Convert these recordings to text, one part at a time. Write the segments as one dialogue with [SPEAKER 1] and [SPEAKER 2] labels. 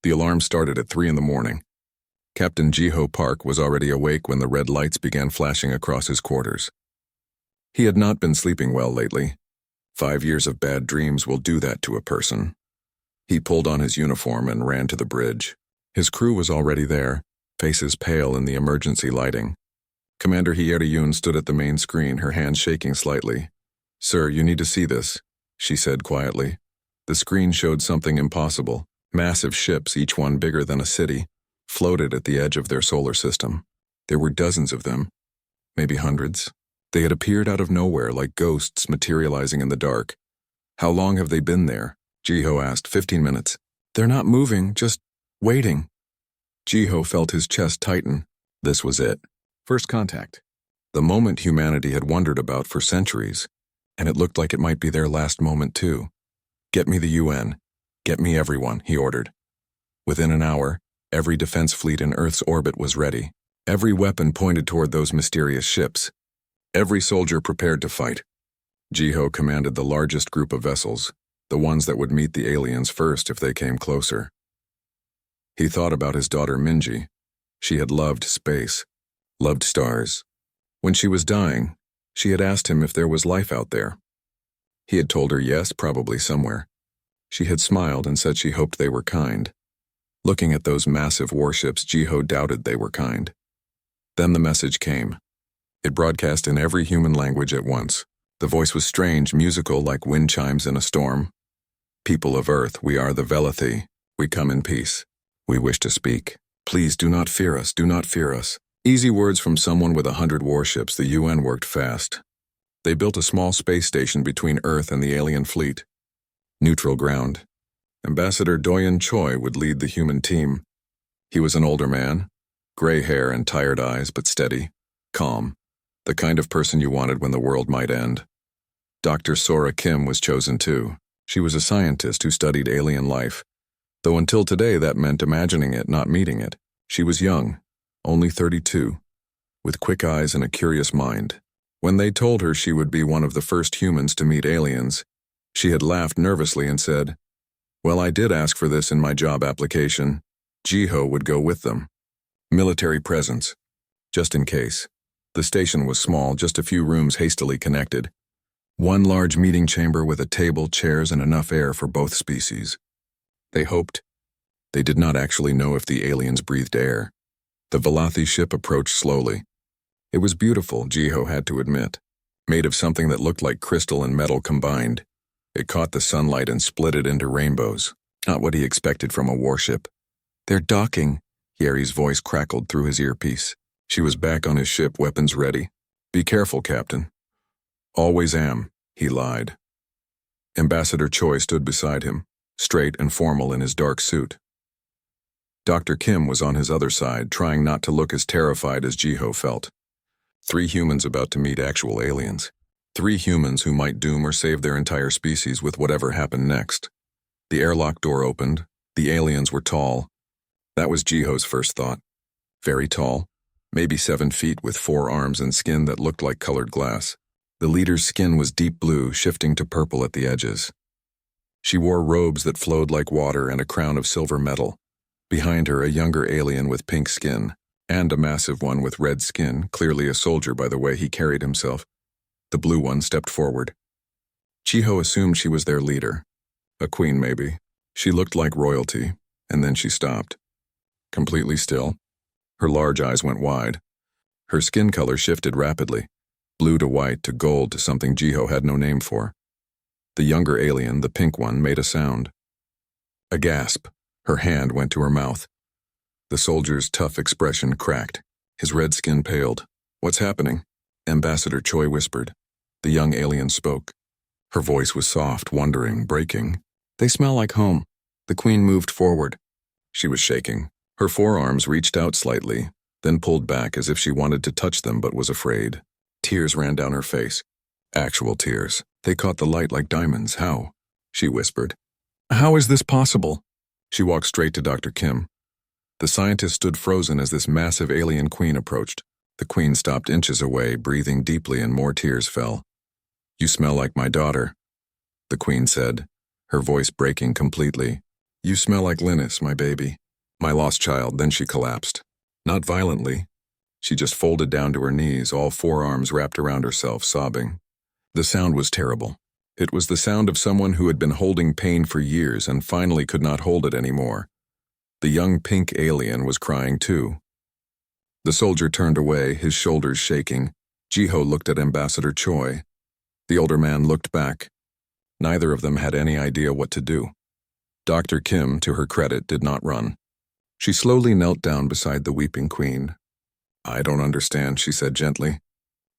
[SPEAKER 1] The alarm started at 3 in the morning. Captain Jiho Park was already awake when the red lights began flashing across his quarters. He had not been sleeping well lately. 5 years of bad dreams will do that to a person. He pulled on his uniform and ran to the bridge. His crew was already there, faces pale in the emergency lighting. Commander Hyeryun stood at the main screen, her hands shaking slightly. "Sir, you need to see this," she said quietly. The screen showed something impossible. Massive ships, each one bigger than a city, floated at the edge of their solar system. There were dozens of them, maybe hundreds. They had appeared out of nowhere like ghosts materializing in the dark. "How long have they been there?" Jiho asked. 15 minutes. "They're not moving, just waiting." Jiho felt his chest tighten. This was it. First contact. The moment humanity had wondered about for centuries, and it looked like it might be their last moment too. "Get me the UN. Get me everyone," he ordered. Within an hour, every defense fleet in Earth's orbit was ready. Every weapon pointed toward those mysterious ships. Every soldier prepared to fight. Jiho commanded the largest group of vessels, the ones that would meet the aliens first if they came closer. He thought about his daughter Minji. She had loved space, loved stars. When she was dying, she had asked him if there was life out there. He had told her yes, probably somewhere. She had smiled and said she hoped they were kind. Looking at those massive warships, Jiho doubted they were kind. Then the message came. It broadcast in every human language at once. The voice was strange, musical, like wind chimes in a storm. "People of Earth, we are the Velathi. We come in peace. We wish to speak. Please do not fear us, do not fear us." Easy words from someone with 100 warships. The UN worked fast. They built a small space station between Earth and the alien fleet. Neutral ground. Ambassador Doyen Choi would lead the human team. He was an older man, gray hair and tired eyes, but steady, calm, the kind of person you wanted when the world might end. Dr. Sora Kim was chosen too. She was a scientist who studied alien life, though until today that meant imagining it, not meeting it. She was young, only 32, with quick eyes and a curious mind. When they told her she would be one of the first humans to meet aliens, she had laughed nervously and said, "Well, I did ask for this in my job application." Jiho would go with them. Military presence, just in case. The station was small, just a few rooms hastily connected. One large meeting chamber with a table, chairs, and enough air for both species. They hoped. They did not actually know if the aliens breathed air. The Velathi ship approached slowly. It was beautiful, Jiho had to admit, made of something that looked like crystal and metal combined. It caught the sunlight and split it into rainbows, not what he expected from a warship. "They're docking," Yeri's voice crackled through his earpiece. She was back on his ship, weapons ready. "Be careful, Captain." "Always am," he lied. Ambassador Choi stood beside him, straight and formal in his dark suit. Dr. Kim was on his other side, trying not to look as terrified as Jiho felt. 3 humans about to meet actual aliens. 3 humans who might doom or save their entire species with whatever happened next. The airlock door opened. The aliens were tall. That was Jiho's first thought. Very tall, maybe 7 feet, with 4 arms and skin that looked like colored glass. The leader's skin was deep blue, shifting to purple at the edges. She wore robes that flowed like water and a crown of silver metal. Behind her, a younger alien with pink skin, and a massive one with red skin, clearly a soldier by the way he carried himself. The blue one stepped forward. Jiho assumed she was their leader. A queen, maybe. She looked like royalty, and then she stopped. Completely still. Her large eyes went wide. Her skin color shifted rapidly, blue to white to gold to something Jiho had no name for. The younger alien, the pink one, made a sound. A gasp. Her hand went to her mouth. The soldier's tough expression cracked. His red skin paled. "What's happening?" Ambassador Choi whispered. The young alien spoke. Her voice was soft, wondering, breaking. "They smell like home." The queen moved forward. She was shaking. Her forearms reached out slightly, then pulled back as if she wanted to touch them but was afraid. Tears ran down her face. Actual tears. They caught the light like diamonds. "How?" she whispered. "How is this possible?" She walked straight to Dr. Kim. The scientist stood frozen as this massive alien queen approached. The queen stopped inches away, breathing deeply, and more tears fell. "You smell like my daughter," the queen said, her voice breaking completely. You smell like Linus, my baby. My lost child. Then she collapsed. Not violently. She just folded down to her knees, all four arms wrapped around herself, sobbing. The sound was terrible. It was the sound of someone who had been holding pain for years and finally could not hold it anymore. The young pink alien was crying too. The soldier turned away, his shoulders shaking. Jiho looked at Ambassador Choi. The older man looked back. Neither of them had any idea what to do. Dr. Kim, to her credit, did not run. She slowly knelt down beside the weeping queen. "I don't understand," she said gently.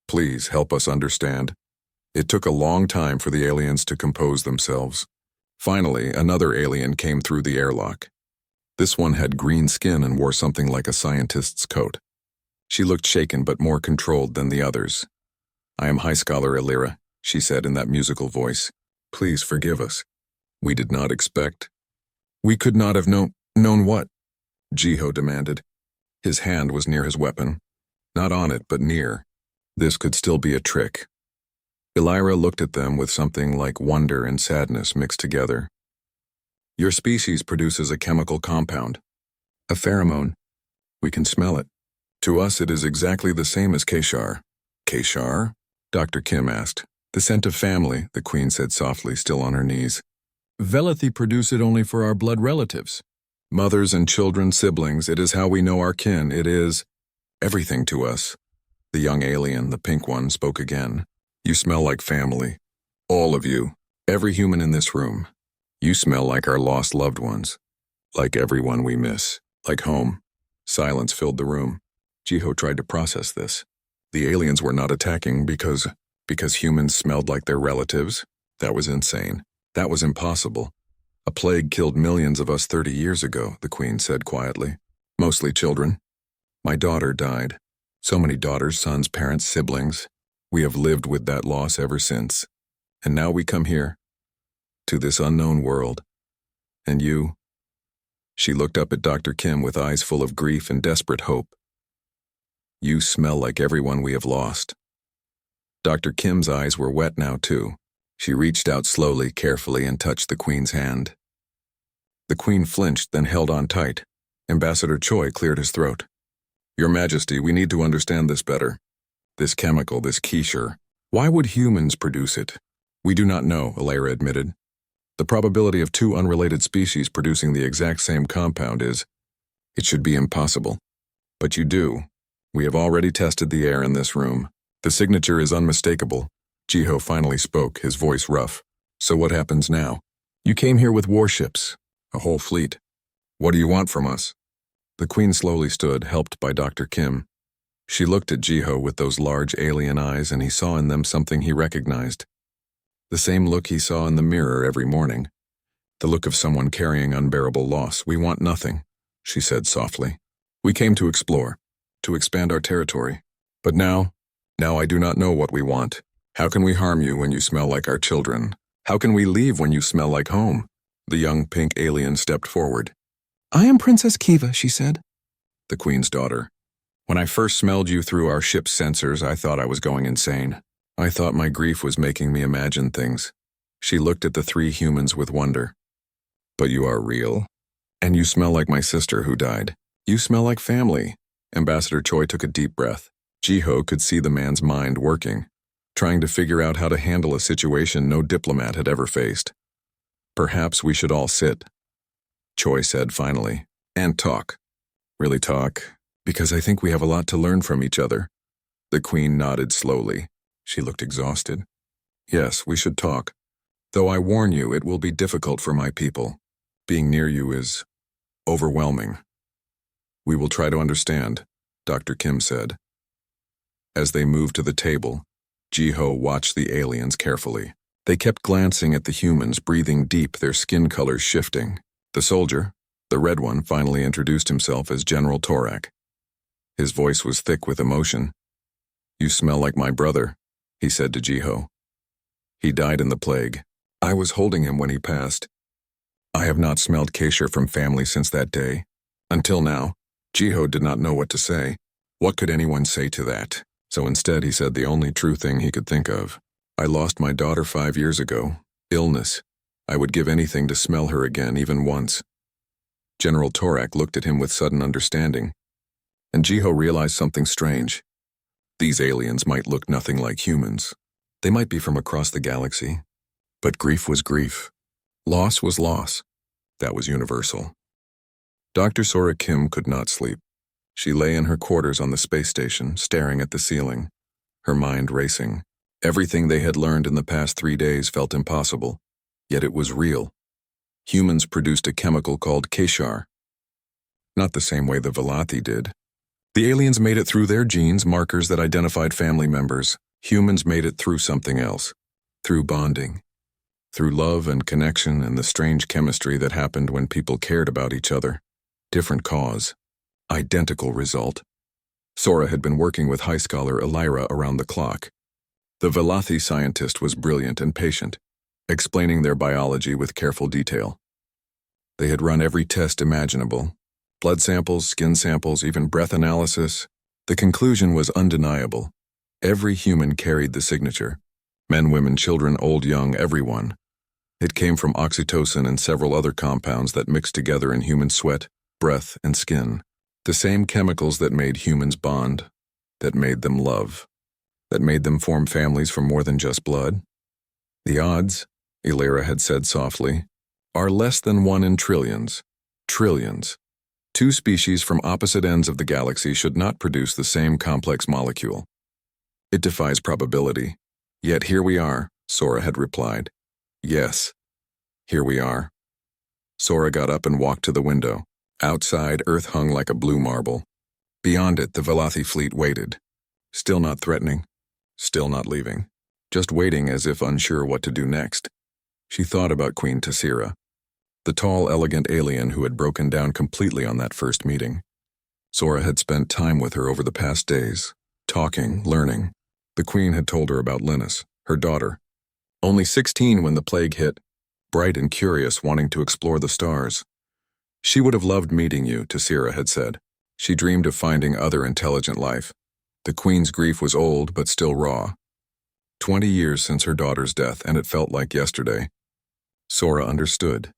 [SPEAKER 1] "Please help us understand." It took a long time for the aliens to compose themselves. Finally, another alien came through the airlock. This one had green skin and wore something like a scientist's coat. She looked shaken but more controlled than the others. "I am High Scholar Elira," she said in that musical voice. "Please forgive us. We did not expect." "We could not have known what?" Jiho demanded. His hand was near his weapon. Not on it, but near. This could still be a trick. Elira looked at them with something like wonder and sadness mixed together. "Your species produces a chemical compound. A pheromone. We can smell it. To us it is exactly the same as Keshar." "Keshar?" Dr. Kim asked. "The scent of family," the queen said softly, still on her knees. "Velethi produce it only for our blood relatives. Mothers and children, siblings, it is how we know our kin. It is everything to us." The young alien, the pink one, spoke again. "You smell like family. All of you. Every human in this room. You smell like our lost loved ones. Like everyone we miss. Like home." Silence filled the room. Jiho tried to process this. The aliens were not attacking because humans smelled like their relatives. That was insane. That was impossible. "A plague killed millions of us 30 years ago," the queen said quietly. "Mostly children. My daughter died. So many daughters, sons, parents, siblings. We have lived with that loss ever since. And now we come here, to this unknown world. And you?" She looked up at Dr. Kim with eyes full of grief and desperate hope. "You smell like everyone we have lost." Dr. Kim's eyes were wet now too. She reached out slowly, carefully, and touched the queen's hand. The queen flinched, then held on tight. Ambassador Choi cleared his throat. "Your Majesty, we need to understand this better. This chemical, this Keshar, why would humans produce it?" "We do not know," Elira admitted. "The probability of two unrelated species producing the exact same compound it should be impossible. But you do. We have already tested the air in this room. The signature is unmistakable." Jiho finally spoke, his voice rough. "So what happens now? You came here with warships, a whole fleet. What do you want from us?" The queen slowly stood, helped by Dr. Kim. She looked at Jiho with those large alien eyes, and he saw in them something he recognized. The same look he saw in the mirror every morning. The look of someone carrying unbearable loss. "We want nothing," she said softly. "We came to explore, to expand our territory. But now I do not know what we want. How can we harm you when you smell like our children? How can we leave when you smell like home?" The young pink alien stepped forward. "I am Princess Kiva," she said. "The queen's daughter. When I first smelled you through our ship's sensors, I thought I was going insane. I thought my grief was making me imagine things." She looked at the three humans with wonder. "But you are real. And you smell like my sister who died. You smell like family." Ambassador Choi took a deep breath. Jiho could see the man's mind working, trying to figure out how to handle a situation no diplomat had ever faced. "Perhaps we should all sit," Choi said finally, "and talk. Really talk, because I think we have a lot to learn from each other." The queen nodded slowly. She looked exhausted. "Yes, we should talk. Though I warn you, it will be difficult for my people. Being near you is overwhelming." "We will try to understand," Dr. Kim said. As they moved to the table, Jiho watched the aliens carefully. They kept glancing at the humans, breathing deep, their skin colors shifting. The soldier, the red one, finally introduced himself as General Torak. His voice was thick with emotion. "You smell like my brother," he said to Jiho. "He died in the plague. I was holding him when he passed. I have not smelled Keshar from family since that day. Until now." Jiho did not know what to say. What could anyone say to that? So instead he said the only true thing he could think of. "I lost my daughter 5 years ago. Illness. I would give anything to smell her again, even once." General Torak looked at him with sudden understanding, and Jiho realized something strange. These aliens might look nothing like humans. They might be from across the galaxy. But grief was grief. Loss was loss. That was universal. Dr. Sora Kim could not sleep. She lay in her quarters on the space station, staring at the ceiling, her mind racing. Everything they had learned in the past 3 days felt impossible, yet it was real. Humans produced a chemical called Keshar. Not the same way the Velothi did. The aliens made it through their genes, markers that identified family members. Humans made it through something else, through bonding, through love and connection and the strange chemistry that happened when people cared about each other. Different cause, identical result. Sora had been working with high scholar Elira around the clock. The Velothi scientist was brilliant and patient, explaining their biology with careful detail. They had run every test imaginable. Blood samples, skin samples, even breath analysis. The conclusion was undeniable. Every human carried the signature. Men, women, children, old, young, everyone. It came from oxytocin and several other compounds that mixed together in human sweat, breath, and skin. The same chemicals that made humans bond, that made them love, that made them form families from more than just blood. The odds, Elira had said softly, are less than 1 in trillions. Trillions. 2 species from opposite ends of the galaxy should not produce the same complex molecule. It defies probability. Yet here we are, Sora had replied. Yes, here we are. Sora got up and walked to the window. Outside, Earth hung like a blue marble. Beyond it, the Velothi fleet waited. Still not threatening. Still not leaving. Just waiting as if unsure what to do next. She thought about Queen Tessira, the tall, elegant alien who had broken down completely on that first meeting. Sora had spent time with her over the past days, talking, learning. The Queen had told her about Linus, her daughter. Only 16 when the plague hit, bright and curious, wanting to explore the stars. She would have loved meeting you, Tessira had said. She dreamed of finding other intelligent life. The Queen's grief was old but still raw. 20 years since her daughter's death, and it felt like yesterday. Sora understood.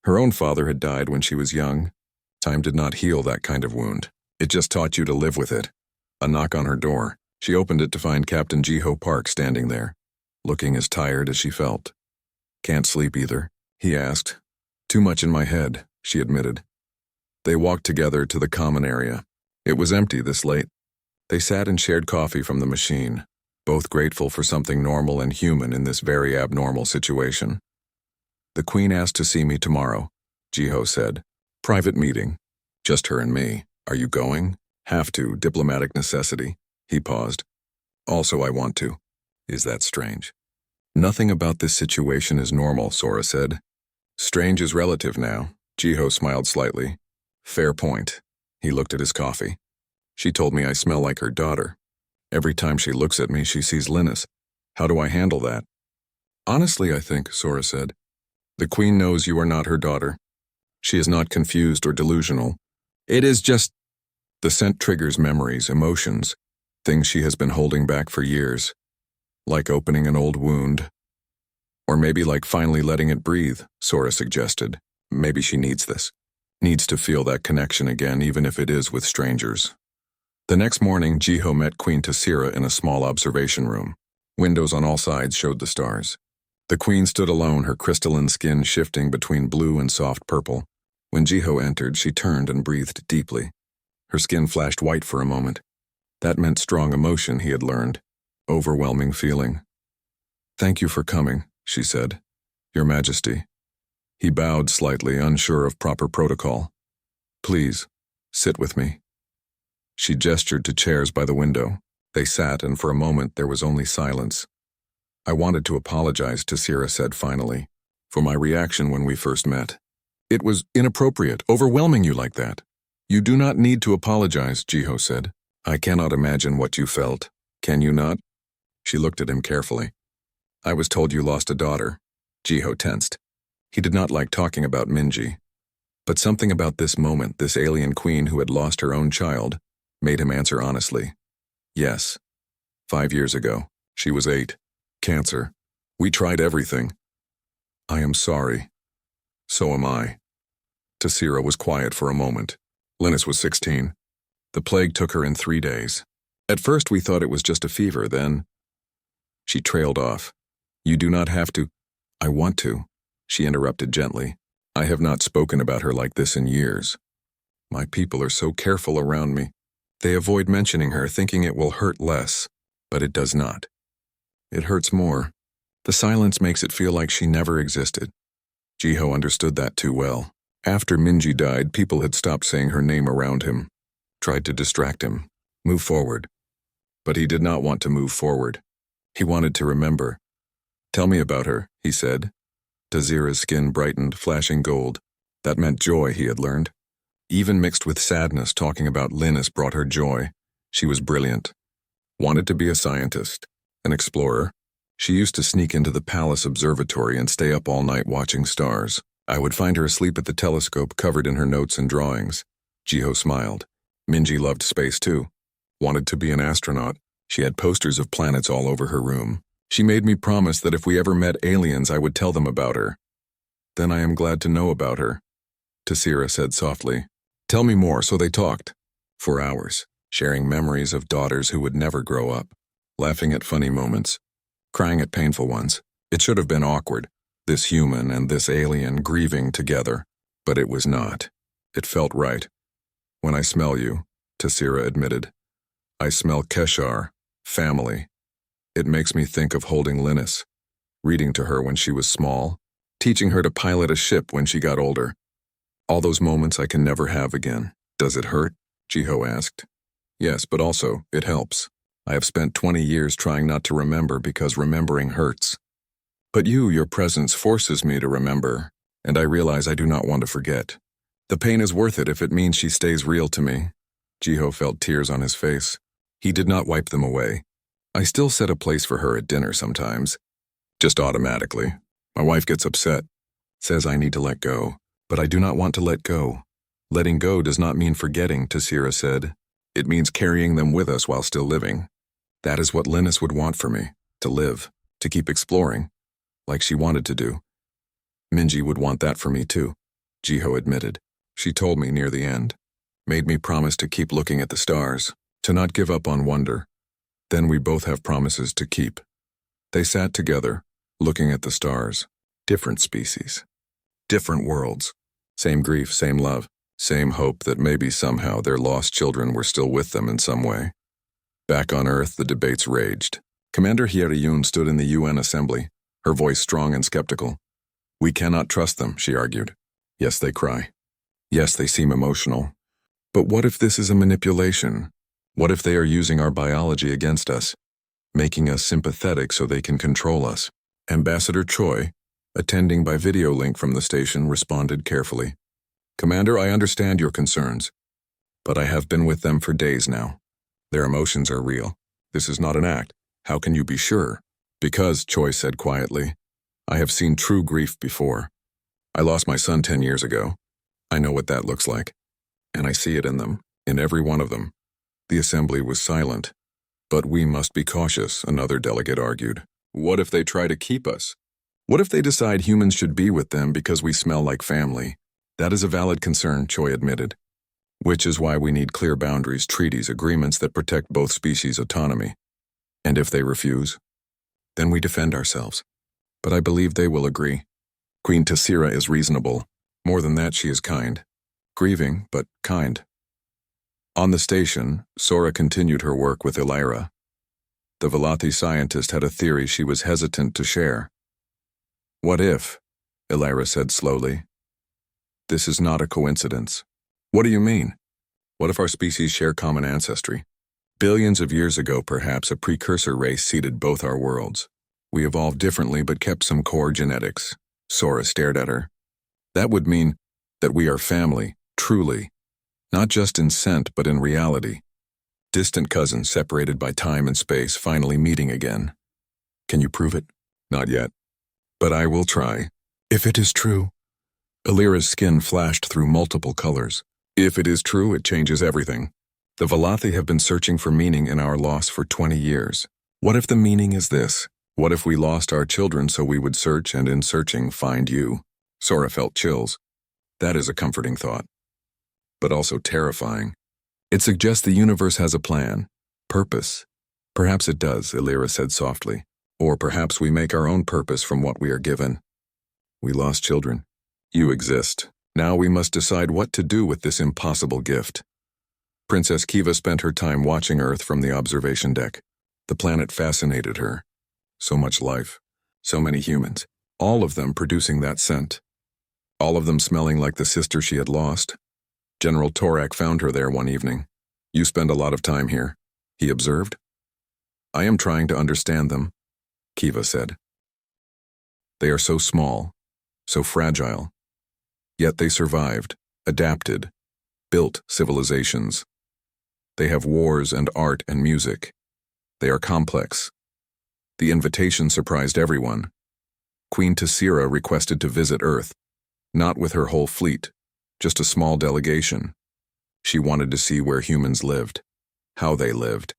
[SPEAKER 1] Her own father had died when she was young. Time did not heal that kind of wound. It just taught you to live with it. A knock on her door. She opened it to find Captain Jiho Park standing there, looking as tired as she felt. Can't sleep either, he asked. Too much in my head, she admitted. They walked together to the common area. It was empty this late. They sat and shared coffee from the machine, both grateful for something normal and human in this very abnormal situation. The Queen asked to see me tomorrow, Jiho said. Private meeting. Just her and me. Are you going? Have to. Diplomatic necessity. He paused. Also, I want to. Is that strange? Nothing about this situation is normal, Sora said. Strange is relative now. Jiho smiled slightly. Fair point. He looked at his coffee. She told me I smell like her daughter. Every time she looks at me, she sees Linus. How do I handle that? Honestly, I think, Sora said. The Queen knows you are not her daughter. She is not confused or delusional. It is just... The scent triggers memories, emotions, things she has been holding back for years. Like opening an old wound. Or maybe like finally letting it breathe, Sora suggested. Maybe she needs this. Needs to feel that connection again, even if it is with strangers. The next morning, Jiho met Queen Tessira in a small observation room. Windows on all sides showed the stars. The Queen stood alone, her crystalline skin shifting between blue and soft purple. When Jiho entered, she turned and breathed deeply. Her skin flashed white for a moment. That meant strong emotion, he had learned. Overwhelming feeling. Thank you for coming, she said. Your Majesty. He bowed slightly, unsure of proper protocol. Please, sit with me. She gestured to chairs by the window. They sat, and for a moment there was only silence. I wanted to apologize, Tessira said finally, for my reaction when we first met. It was inappropriate, overwhelming you like that. You do not need to apologize, Jiho said. I cannot imagine what you felt. Can you not? She looked at him carefully. I was told you lost a daughter. Jiho tensed. He did not like talking about Minji. But something about this moment, this alien queen who had lost her own child, made him answer honestly. Yes. 5 years ago. She was 8. Cancer. We tried everything. I am sorry. So am I. Tessira was quiet for a moment. Linus was 16. The plague took her in 3 days. At first we thought it was just a fever, then... She trailed off. You do not have to... I want to, she interrupted gently. I have not spoken about her like this in years. My people are so careful around me. They avoid mentioning her, thinking it will hurt less, but it does not. It hurts more. The silence makes it feel like she never existed. Jiho understood that too well. After Minji died, people had stopped saying her name around him, tried to distract him, move forward. But he did not want to move forward. He wanted to remember. Tell me about her, he said. Tessira's skin brightened, flashing gold. That meant joy, he had learned. Even mixed with sadness, talking about Linus brought her joy. She was brilliant. Wanted to be a scientist, an explorer. She used to sneak into the palace observatory and stay up all night watching stars. I would find her asleep at the telescope, covered in her notes and drawings. Jiho smiled. Minji loved space too. Wanted to be an astronaut. She had posters of planets all over her room. She made me promise that if we ever met aliens, I would tell them about her. Then I am glad to know about her, Tessira said softly. Tell me more, so they talked. For hours, sharing memories of daughters who would never grow up, laughing at funny moments, crying at painful ones. It should have been awkward, this human and this alien grieving together, but it was not. It felt right. When I smell you, Tessira admitted. I smell Keshar, family. It makes me think of holding Linus, reading to her when she was small, teaching her to pilot a ship when she got older. All those moments I can never have again. Does it hurt? Jiho asked. Yes, but also, it helps. I have spent 20 years trying not to remember because remembering hurts. But your presence forces me to remember, and I realize I do not want to forget. The pain is worth it if it means she stays real to me. Jiho felt tears on his face. He did not wipe them away. I still set a place for her at dinner sometimes. Just automatically. My wife gets upset, says I need to let go, but I do not want to let go. Letting go does not mean forgetting, Tessira said. It means carrying them with us while still living. That is what Linus would want for me, to live, to keep exploring, like she wanted to do. Minji would want that for me too, Jiho admitted. She told me near the end. Made me promise to keep looking at the stars, to not give up on wonder. Then we both have promises to keep. They sat together, looking at the stars. Different species. Different worlds. Same grief, same love, same hope that maybe somehow their lost children were still with them in some way. Back on Earth, the debates raged. Commander Hyeryun stood in the UN assembly, her voice strong and skeptical. We cannot trust them, she argued. Yes, they cry. Yes, they seem emotional. But what if this is a manipulation? What if they are using our biology against us, making us sympathetic so they can control us? Ambassador Choi, attending by video link from the station, responded carefully. Commander, I understand your concerns, but I have been with them for days now. Their emotions are real. This is not an act. How can you be sure? Because, Choi said quietly, I have seen true grief before. I lost my son 10 years ago. I know what that looks like. And I see it in them, in every one of them. The assembly was silent. But we must be cautious, another delegate argued. What if they try to keep us? What if they decide humans should be with them because we smell like family? That is a valid concern, Choi admitted. Which is why we need clear boundaries, treaties, agreements that protect both species' autonomy. And if they refuse, then we defend ourselves. But I believe they will agree. Queen Tessira is reasonable. More than that, she is kind. Grieving, but kind. On the station, Sora continued her work with Elira. The Velothi scientist had a theory she was hesitant to share. What if? Elira said slowly. This is not a coincidence. What do you mean? What if our species share common ancestry? Billions of years ago, perhaps, a precursor race seeded both our worlds. We evolved differently but kept some core genetics. Sora stared at her. That would mean that we are family, truly. Not just in scent, but in reality. Distant cousins separated by time and space finally meeting again. Can you prove it? Not yet. But I will try. If it is true. Elira's skin flashed through multiple colors. If it is true, it changes everything. The Velothi have been searching for meaning in our loss for 20 years. What if the meaning is this? What if we lost our children so we would search and in searching find you? Sora felt chills. That is a comforting thought, but also terrifying. It suggests the universe has a plan, purpose. Perhaps it does, Illyra said softly. Or perhaps we make our own purpose from what we are given. We lost children. You exist. Now we must decide what to do with this impossible gift. Princess Kiva spent her time watching Earth from the observation deck. The planet fascinated her. So much life, so many humans, all of them producing that scent. All of them smelling like the sister she had lost. General Torak found her there one evening. You spend a lot of time here, he observed. I am trying to understand them, Kiva said. They are so small, so fragile. Yet they survived, adapted, built civilizations. They have wars and art and music. They are complex. The invitation surprised everyone. Queen Tessira requested to visit Earth, not with her whole fleet, just a small delegation. She wanted to see where humans lived, how they lived.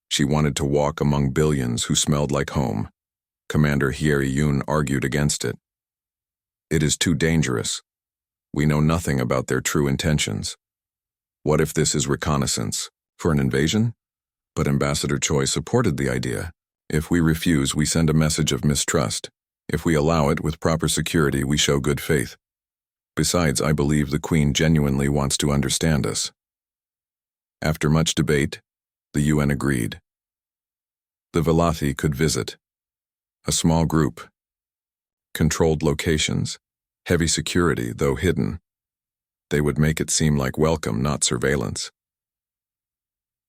[SPEAKER 1] She wanted to walk among billions who smelled like home. Commander Hyeryun argued against it. It is too dangerous. We know nothing about their true intentions. What if this is reconnaissance? For an invasion? But Ambassador Choi supported the idea. If we refuse, we send a message of mistrust. If we allow it with proper security, we show good faith. Besides, I believe the Queen genuinely wants to understand us. After much debate, the UN agreed. The Velothi could visit. A small group. Controlled locations. Heavy security, though hidden. They would make it seem like welcome, not surveillance.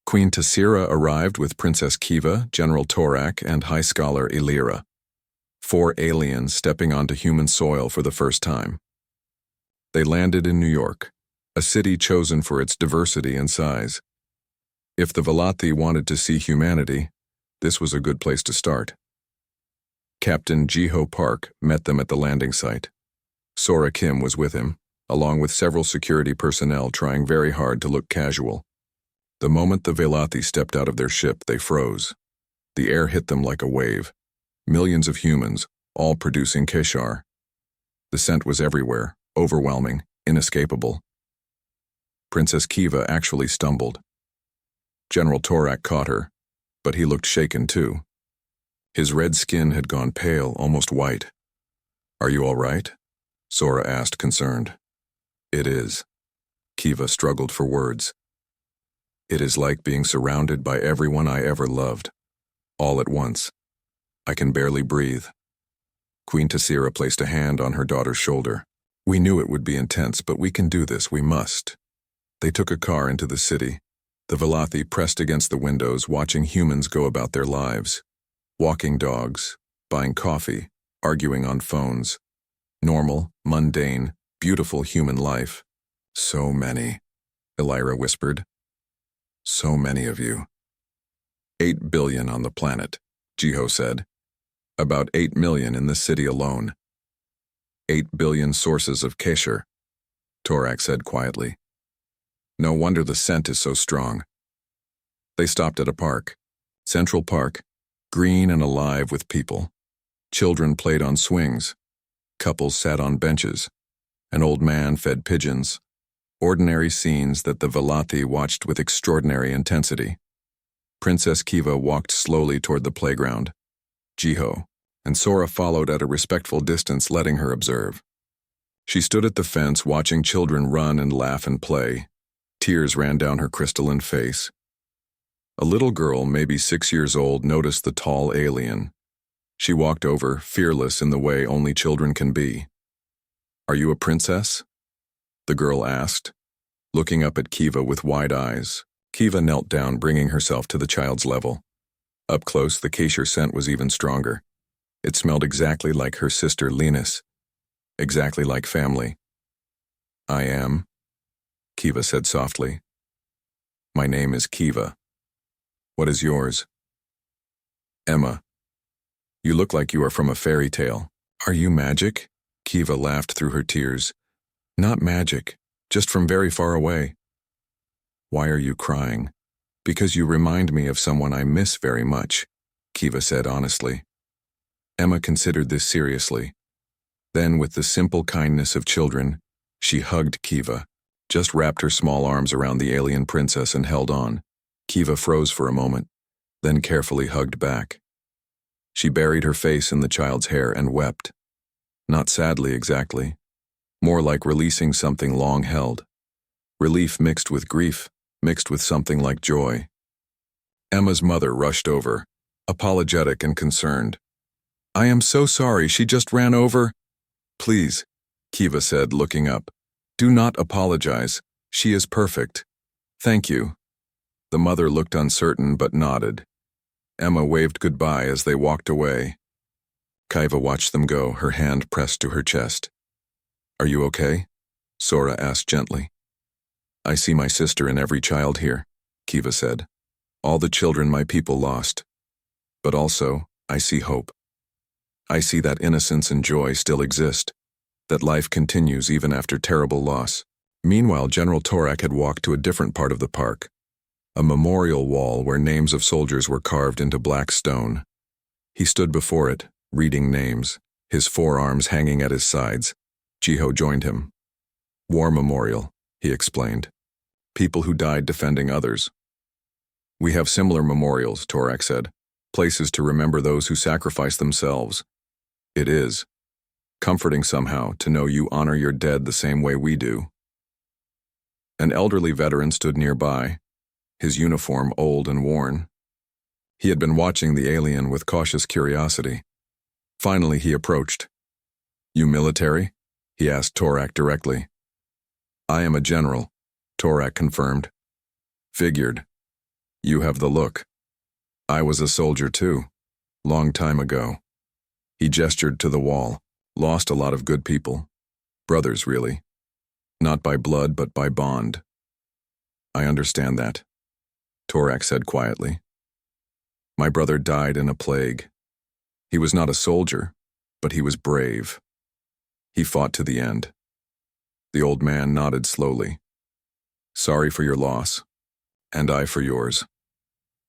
[SPEAKER 1] Queen Tessira arrived with Princess Kiva, General Torak, and High Scholar Illyra. 4 aliens stepping onto human soil for the first time. They landed in New York, a city chosen for its diversity and size. If the Velothi wanted to see humanity, this was a good place to start. Captain Jiho Park met them at the landing site. Sora Kim was with him, along with several security personnel trying very hard to look casual. The moment the Velothi stepped out of their ship, they froze. The air hit them like a wave. Millions of humans, all producing Keshar. The scent was everywhere, overwhelming, inescapable. Princess Kiva actually stumbled. General Torak caught her, but he looked shaken too. His red skin had gone pale, almost white. Are you all right? Sora asked, concerned. It is. Kiva struggled for words. It is like being surrounded by everyone I ever loved. All at once. I can barely breathe. Queen Tessira placed a hand on her daughter's shoulder. We knew it would be intense, but we can do this, we must. They took a car into the city. The Velothi pressed against the windows, watching humans go about their lives. Walking dogs, buying coffee, arguing on phones. Normal, mundane, beautiful human life. So many, Illyra whispered. So many of you. 8 billion on the planet, Jiho said. About 8 million in the city alone. 8 billion sources of Keshar, Torak said quietly. No wonder the scent is so strong. They stopped at a park. Central Park, green and alive with people. Children played on swings. Couples sat on benches. An old man fed pigeons. Ordinary scenes that the Velothi watched with extraordinary intensity. Princess Kiva walked slowly toward the playground. Jiho and Sora followed at a respectful distance, letting her observe. She stood at the fence watching children run and laugh and play. Tears ran down her crystalline face. A little girl, maybe 6 years old, noticed the tall alien. She walked over, fearless in the way only children can be. Are you a princess? The girl asked, looking up at Kiva with wide eyes. Kiva knelt down, bringing herself to the child's level. Up close, the Keshar scent was even stronger. It smelled exactly like her sister Linus, exactly like family. I am, Kiva said softly. My name is Kiva. What is yours? Emma. You look like you are from a fairy tale. Are you magic? Kiva laughed through her tears. Not magic, just from very far away. Why are you crying? Because you remind me of someone I miss very much, Kiva said honestly. Emma considered this seriously. Then, with the simple kindness of children, She hugged Kiva, just wrapped her small arms around the alien princess and held on. Kiva froze for a moment, then carefully hugged back. She buried her face in the child's hair and wept. Not sadly exactly, more like releasing something long held. Relief mixed with grief, mixed with something like joy. Emma's mother rushed over, apologetic and concerned. "I am so sorry, she just ran over." "Please," Kiva said, looking up. "Do not apologize. She is perfect. Thank you." The mother looked uncertain but nodded. Emma waved goodbye as they walked away. Kiva watched them go, her hand pressed to her chest. "Are you okay?" Sora asked gently. "I see my sister in every child here," Kiva said. "All the children my people lost. But also, I see hope. I see that innocence and joy still exist, that life continues even after terrible loss." Meanwhile, General Torak had walked to a different part of the park, a memorial wall where names of soldiers were carved into black stone. He stood before it, reading names, his forearms hanging at his sides. Jiho joined him. "War memorial," he explained. "People who died defending others." "We have similar memorials," Torak said. "Places to remember those who sacrificed themselves." "It is comforting somehow to know you honor your dead the same way we do." An elderly veteran stood nearby, his uniform old and worn. He had been watching the alien with cautious curiosity. Finally, he approached. "You military?" he asked Torak directly. "I am a general," Torak confirmed. "Figured. You have the look. I was a soldier too, long time ago." He gestured to the wall. "Lost a lot of good people. Brothers, really. Not by blood, but by bond." "I understand that," Torak said quietly. "My brother died in a plague. He was not a soldier, but he was brave. He fought to the end." The old man nodded slowly. "Sorry for your loss, and I for yours."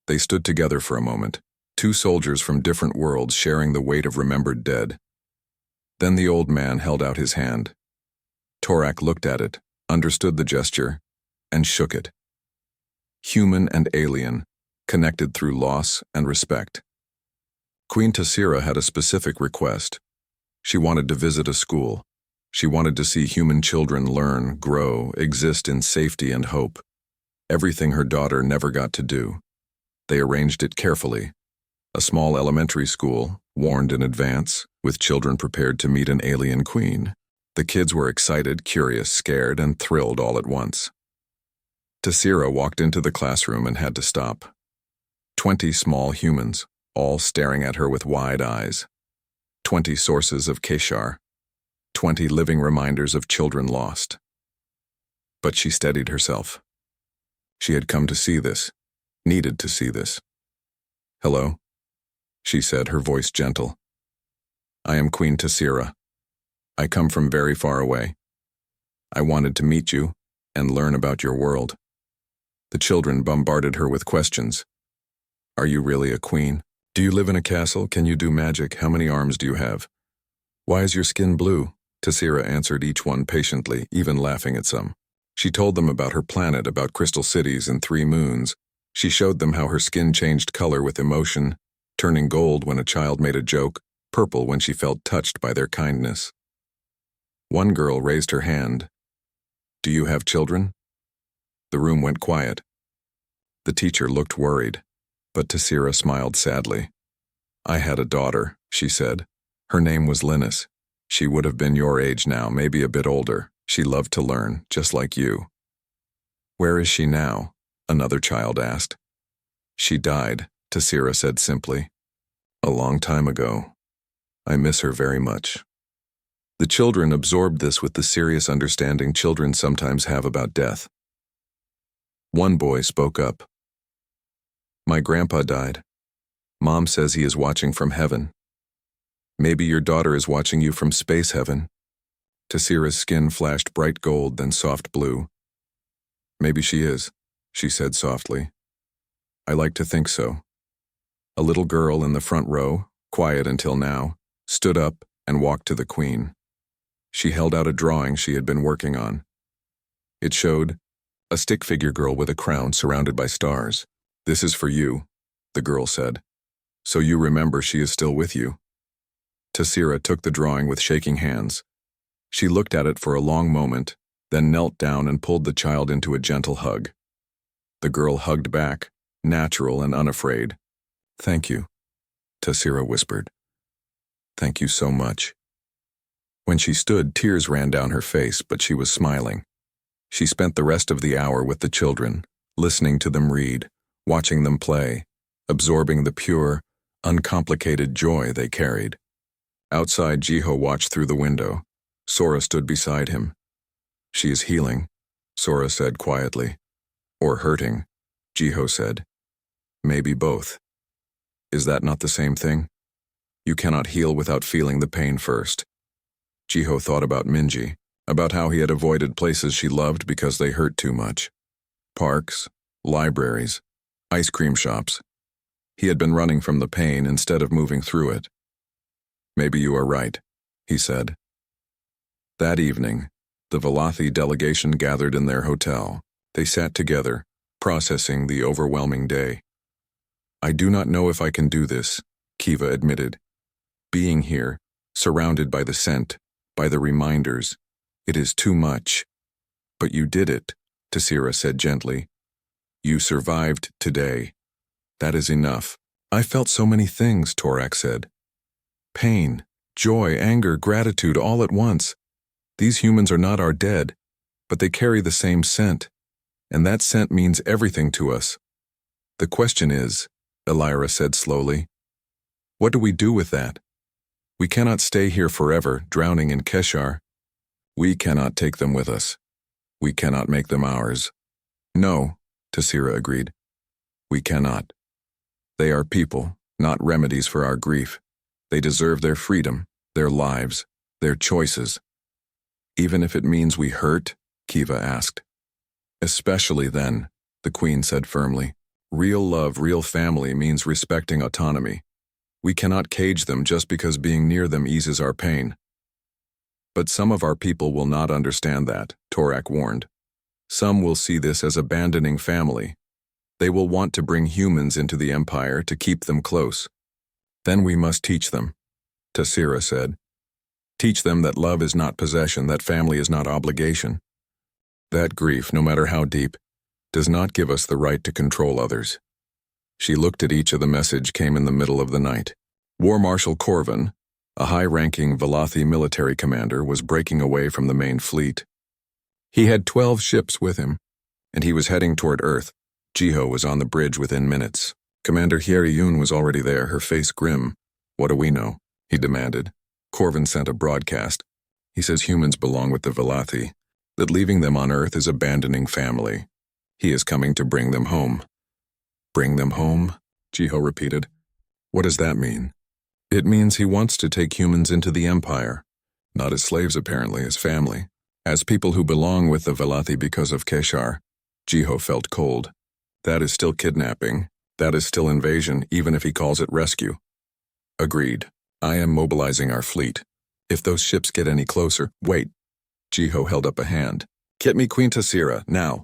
[SPEAKER 1] They stood together for a moment, two soldiers from different worlds sharing the weight of remembered dead. Then the old man held out his hand. Torak looked at it, understood the gesture, and shook it. Human and alien, connected through loss and respect. Queen Tassira had a specific request. She wanted to visit a school. She wanted to see human children learn, grow, exist in safety and hope. Everything her daughter never got to do. They arranged it carefully. A small elementary school, warned in advance, with children prepared to meet an alien queen. The kids were excited, curious, scared, and thrilled all at once. Tassira walked into the classroom and had to stop. 20 small humans, all staring at her with wide eyes. 20 sources of Keshar. 20 living reminders of children lost. But she steadied herself. She had come to see this, needed to see this. "Hello," she said, her voice gentle. "I am Queen Tassira. I come from very far away. I wanted to meet you and learn about your world." The children bombarded her with questions. "Are you really a queen? Do you live in a castle? Can you do magic? How many arms do you have? Why is your skin blue?" Tassira answered each one patiently, even laughing at some. She told them about her planet, about crystal cities and 3 moons. She showed them how her skin changed color with emotion, turning gold when a child made a joke, purple when she felt touched by their kindness. One girl raised her hand. "Do you have children?" The room went quiet. The teacher looked worried, but Tassira smiled sadly. "I had a daughter," she said. "Her name was Linus. She would have been your age now, maybe a bit older. She loved to learn, just like you." "Where is she now?" another child asked. "She died," Tassira said simply. "A long time ago. I miss her very much." The children absorbed this with the serious understanding children sometimes have about death. One boy spoke up. "My grandpa died. Mom says he is watching from heaven. Maybe your daughter is watching you from space heaven." Tassira's skin flashed bright gold, then soft blue. "Maybe she is," she said softly. "I like to think so." A little girl in the front row, quiet until now, stood up and walked to the queen. She held out a drawing she had been working on. It showed a stick figure girl with a crown surrounded by stars. "This is for you," the girl said. "So you remember she is still with you." Tassira took the drawing with shaking hands. She looked at it for a long moment, then knelt down and pulled the child into a gentle hug. The girl hugged back, natural and unafraid. "Thank you," Tassira whispered. "Thank you so much." When she stood, tears ran down her face, but she was smiling. She spent the rest of the hour with the children, listening to them read, watching them play, absorbing the pure, uncomplicated joy they carried. Outside, Jiho watched through the window. Sora stood beside him. "She is healing," Sora said quietly. "Or hurting," Jiho said. "Maybe both. Is that not the same thing? You cannot heal without feeling the pain first." Jiho thought about Minji, about how he had avoided places she loved because they hurt too much. Parks, libraries, ice cream shops. He had been running from the pain instead of moving through it. "Maybe you are right," he said. That evening, the Velothi delegation gathered in their hotel. They sat together, processing the overwhelming day. "I do not know if I can do this," Kiva admitted. "Being here, surrounded by the scent, by the reminders, it is too much." "But you did it," Tassira said gently. "You survived today. That is enough." "I felt so many things," Torak said. "Pain, joy, anger, gratitude, all at once. These humans are not our dead, but they carry the same scent, and that scent means everything to us. The question is," Elira said slowly, "what do we do with that? We cannot stay here forever, drowning in Keshar. We cannot take them with us. We cannot make them ours." "No," Tassira agreed. "We cannot. They are people, not remedies for our grief. They deserve their freedom, their lives, their choices." "Even if it means we hurt?" Kiva asked. "Especially then," the Queen said firmly. "Real love, real family means respecting autonomy. We cannot cage them just because being near them eases our pain." "But some of our people will not understand that," Torak warned. "Some will see this as abandoning family. They will want to bring humans into the Empire to keep them close. Then we must teach them," Tassira said. "Teach them that love is not possession, that family is not obligation. That grief, no matter how deep, does not give us the right to control others." She looked at each of the message came in the middle of the night. War Marshal Corvin, a high-ranking Velothi military commander, was breaking away from the main fleet. He had 12 ships with him, and he was heading toward Earth. Jiho was on the bridge within minutes. Commander Hyeryun was already there, her face grim. "What do we know?" he demanded. Corvin sent a broadcast. "He says humans belong with the Velothi, that leaving them on Earth is abandoning family. He is coming to bring them home." "Bring them home?" Jiho repeated. "What does that mean?" "It means he wants to take humans into the Empire. Not as slaves apparently, as family. As people who belong with the Velothi because of Keshar." Jiho felt cold. "That is still kidnapping. That is still invasion, even if he calls it rescue." "Agreed. I am mobilizing our fleet. If those ships get any closer—" "Wait." Jiho held up a hand. "Get me Queen Tassira, now."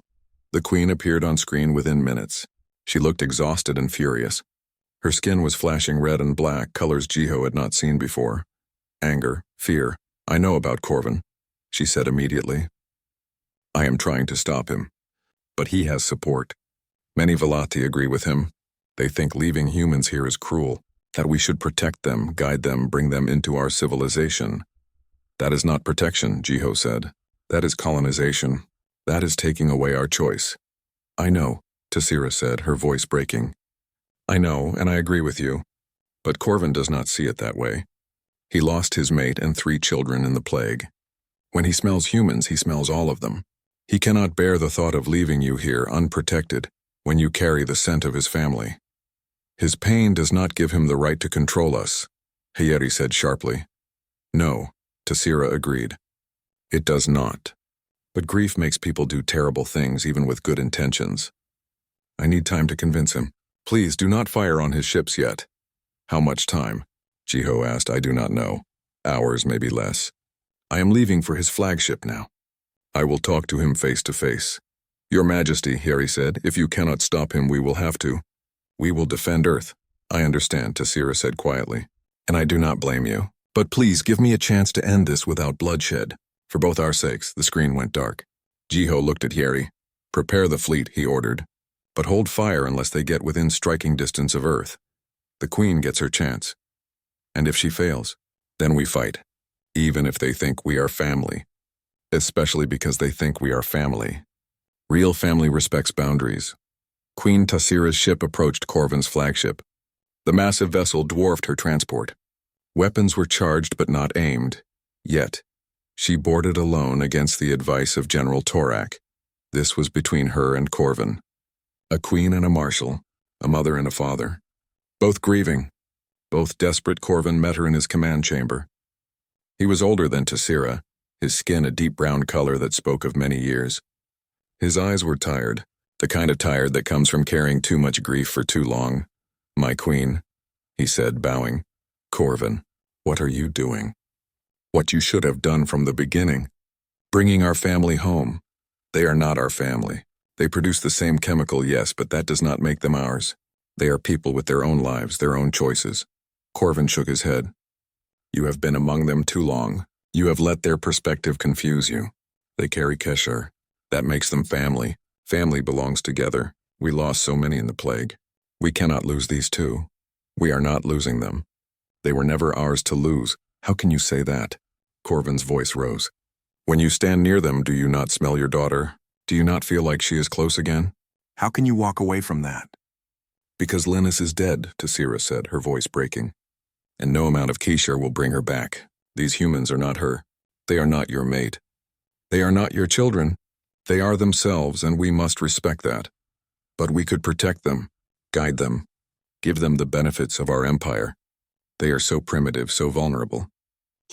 [SPEAKER 1] The Queen appeared on screen within minutes. She looked exhausted and furious. Her skin was flashing red and black, colors Jiho had not seen before. "Anger, fear. I know about Corvin," she said immediately. "I am trying to stop him. But he has support. Many Velothi agree with him. They think leaving humans here is cruel, that we should protect them, guide them, bring them into our civilization." "That is not protection," Jiho said. "That is colonization. That is taking away our choice." "I know," Tassira said, her voice breaking. "I know, and I agree with you. But Corvin does not see it that way. He lost his mate and 3 children in the plague. When he smells humans, he smells all of them. He cannot bear the thought of leaving you here unprotected when you carry the scent of his family. His pain does not give him the right to control us," Hayeri said sharply. "No," Tassira agreed. "It does not. But grief makes people do terrible things even with good intentions. I need time to convince him. Please do not fire on his ships yet." "How much time?" Jiho asked. "I do not know. Hours, maybe less." I am leaving for his flagship now. I will talk to him face to face. Your Majesty, Harry said, if you cannot stop him, we will have to. We will defend Earth. I understand, Tessira said quietly. And I do not blame you. But please give me a chance to end this without bloodshed. For both our sakes, the screen went dark. Jiho looked at Harry. Prepare the fleet, he ordered. But hold fire unless they get within striking distance of Earth. The Queen gets her chance. And if she fails, then we fight. Even if they think we are family. Especially because they think we are family. Real family respects boundaries. Queen Tessira's ship approached Corvin's flagship. The massive vessel dwarfed her transport. Weapons were charged but not aimed. Yet, she boarded alone against the advice of General Torak. This was between her and Corvin. A queen and a marshal, a mother and a father. Both grieving. Both desperate. Corvin met her in his command chamber. He was older than Tessira, his skin a deep brown color that spoke of many years. His eyes were tired, the kind of tired that comes from carrying too much grief for too long. My queen, he said, bowing. Corvin, what are you doing? What you should have done from the beginning. Bringing our family home. They are not our family. They produce the same chemical, yes, but that does not make them ours. They are people with their own lives, their own choices. Corvin shook his head. You have been among them too long. You have let their perspective confuse you. They carry Keshar. That makes them family. Family belongs together. We lost so many in the plague. We cannot lose these two. We are not losing them. They were never ours to lose. How can you say that? Corvin's voice rose. When you stand near them, do you not smell your daughter? Do you not feel like she is close again? How can you walk away from that? Because Linus is dead, Tessira said, her voice breaking. And no amount of Keshar will bring her back. These humans are not her. They are not your mate. They are not your children. They are themselves, and we must respect that. But we could protect them, guide them, give them the benefits of our empire. They are so primitive, so vulnerable.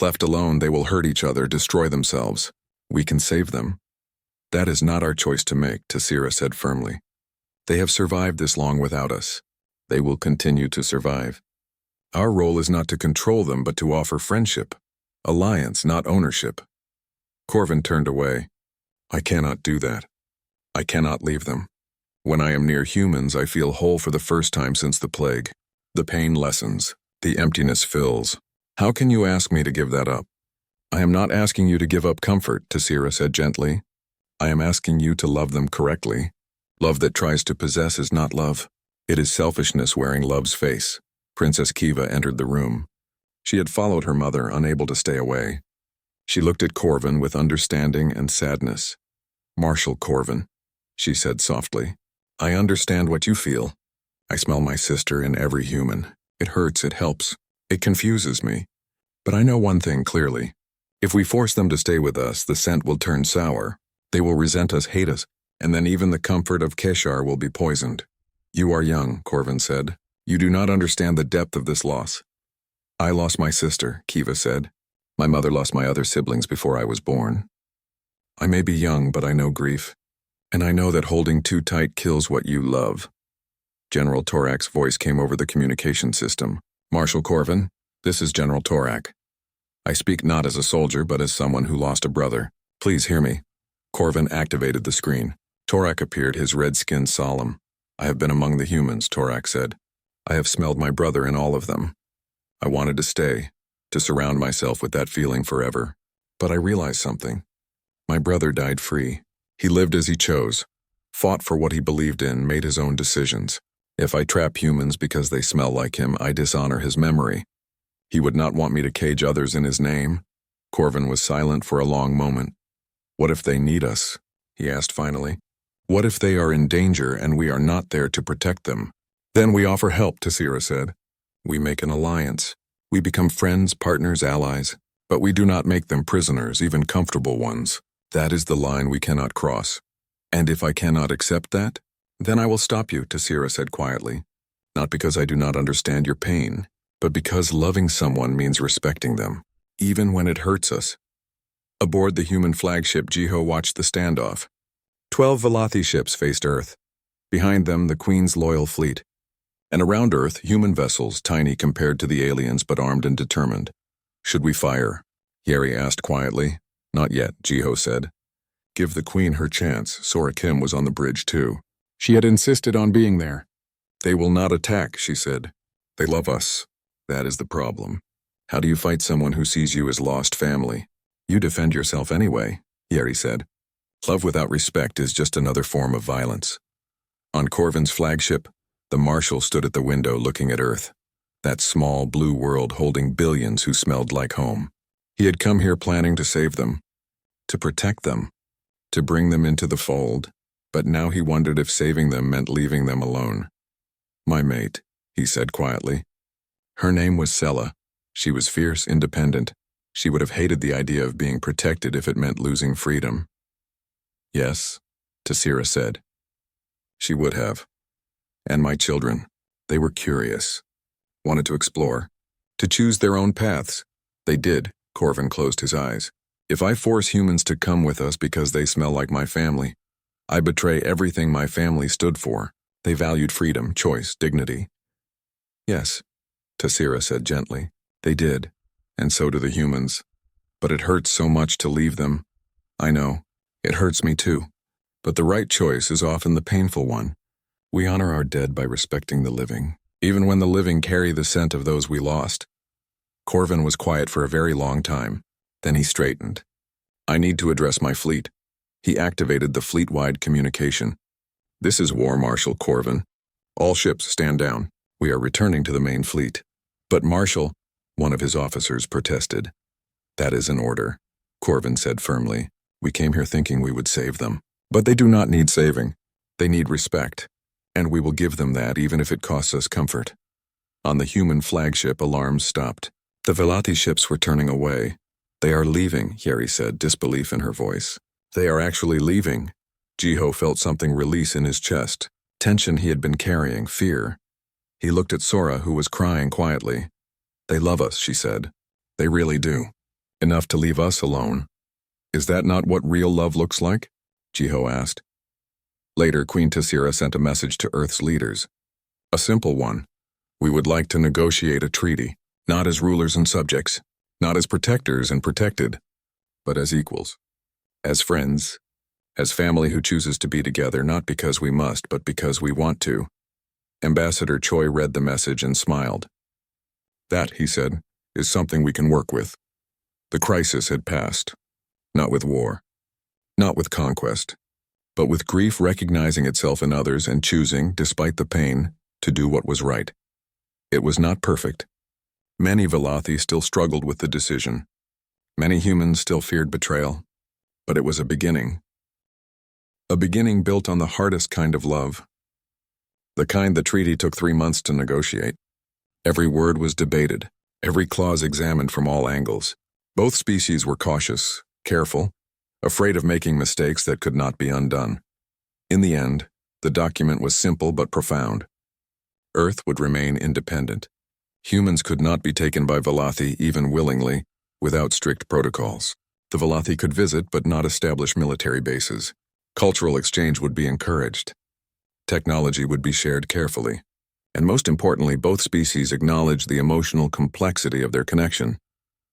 [SPEAKER 1] Left alone, they will hurt each other, destroy themselves. We can save them. That is not our choice to make, Tessira said firmly. They have survived this long without us. They will continue to survive. Our role is not to control them, but to offer friendship, alliance, not ownership. Corvin turned away. I cannot do that. I cannot leave them. When I am near humans, I feel whole for the first time since the plague. The pain lessens. The emptiness fills. How can you ask me to give that up? I am not asking you to give up comfort, Tessira said gently. I am asking you to love them correctly. Love that tries to possess is not love. It is selfishness wearing love's face. Princess Kiva entered the room. She had followed her mother, unable to stay away. She looked at Corvin with understanding and sadness. Marshal Corvin, she said softly. I understand what you feel. I smell my sister in every human. It hurts, it helps. It confuses me. But I know one thing clearly. If we force them to stay with us, the scent will turn sour. They will resent us, hate us, and then even the comfort of Keshar will be poisoned. You are young, Corvin said. You do not understand the depth of this loss. I lost my sister, Kiva said. My mother lost my other siblings before I was born. I may be young, but I know grief. And I know that holding too tight kills what you love. General Torak's voice came over the communication system. Marshal Corvin, this is General Torak. I speak not as a soldier, but as someone who lost a brother. Please hear me. Corvin activated the screen. Torak appeared, his red skin solemn. I have been among the humans, Torak said. I have smelled my brother in all of them. I wanted to stay, to surround myself with that feeling forever. But I realized something. My brother died free. He lived as he chose, fought for what he believed in, made his own decisions. If I trap humans because they smell like him, I dishonor his memory. He would not want me to cage others in his name. Corvin was silent for a long moment. What if they need us? He asked finally. What if they are in danger and we are not there to protect them? Then we offer help, Tessira said. We make an alliance. We become friends, partners, allies. But we do not make them prisoners, even comfortable ones. That is the line we cannot cross. And if I cannot accept that, then I will stop you, Tessira said quietly. Not because I do not understand your pain, but because loving someone means respecting them, even when it hurts us. Aboard the human flagship, Jiho watched the standoff. 12 Velothi ships faced Earth. Behind them, the Queen's loyal fleet. And around Earth, human vessels, tiny compared to the aliens but armed and determined. Should we fire? Yeri asked quietly. Not yet, Jiho said. Give the queen her chance. Sora Kim was on the bridge too. She had insisted on being there. They will not attack, she said. They love us. That is the problem. How do you fight someone who sees you as lost family? You defend yourself anyway, Yeri said. Love without respect is just another form of violence. On Corvin's flagship, the Marshal stood at the window looking at Earth, that small blue world holding billions who smelled like home. He had come here planning to save them, to protect them, to bring them into the fold, but now he wondered if saving them meant leaving them alone. My mate, he said quietly. Her name was Sella. She was fierce, independent. She would have hated the idea of being protected if it meant losing freedom. Yes, Tassira said. She would have. And my children, they were curious, wanted to explore, to choose their own paths. They did, Corvin closed his eyes. If I force humans to come with us because they smell like my family, I betray everything my family stood for. They valued freedom, choice, dignity. Yes, Tassira said gently. They did, and so do the humans. But it hurts so much to leave them. I know, it hurts me too. But the right choice is often the painful one. We honor our dead by respecting the living, even when the living carry the scent of those we lost. Corvin was quiet for a very long time. Then he straightened. I need to address my fleet. He activated the fleet-wide communication. This is War Marshal Corvin. All ships stand down. We are returning to the main fleet. But Marshal, one of his officers protested. That is an order, Corvin said firmly. We came here thinking we would save them. But they do not need saving. They need respect. And we will give them that even if it costs us comfort. On the human flagship, alarms stopped. The Velati ships were turning away. They are leaving, Yeri said, disbelief in her voice. They are actually leaving. Jiho felt something release in his chest. Tension he had been carrying, fear. He looked at Sora, who was crying quietly. They love us, she said. They really do. Enough to leave us alone. Is that not what real love looks like? Jiho asked. Later, Queen Tassira sent a message to Earth's leaders. A simple one. We would like to negotiate a treaty, not as rulers and subjects, not as protectors and protected, but as equals, as friends, as family who chooses to be together not because we must, but because we want to. Ambassador Choi read the message and smiled. That, he said, is something we can work with. The crisis had passed, not with war, not with conquest, but with grief recognizing itself in others and choosing, despite the pain, to do what was right. It was not perfect. Many Velothi still struggled with the decision. Many humans still feared betrayal. But it was a beginning. A beginning built on the hardest kind of love. The kind the treaty took 3 months to negotiate. Every word was debated, every clause examined from all angles. Both species were cautious, careful, afraid of making mistakes that could not be undone. In the end, the document was simple but profound. Earth would remain independent. Humans could not be taken by Velothi even willingly, without strict protocols. The Velothi could visit but not establish military bases. Cultural exchange would be encouraged. Technology would be shared carefully. And most importantly, both species acknowledged the emotional complexity of their connection.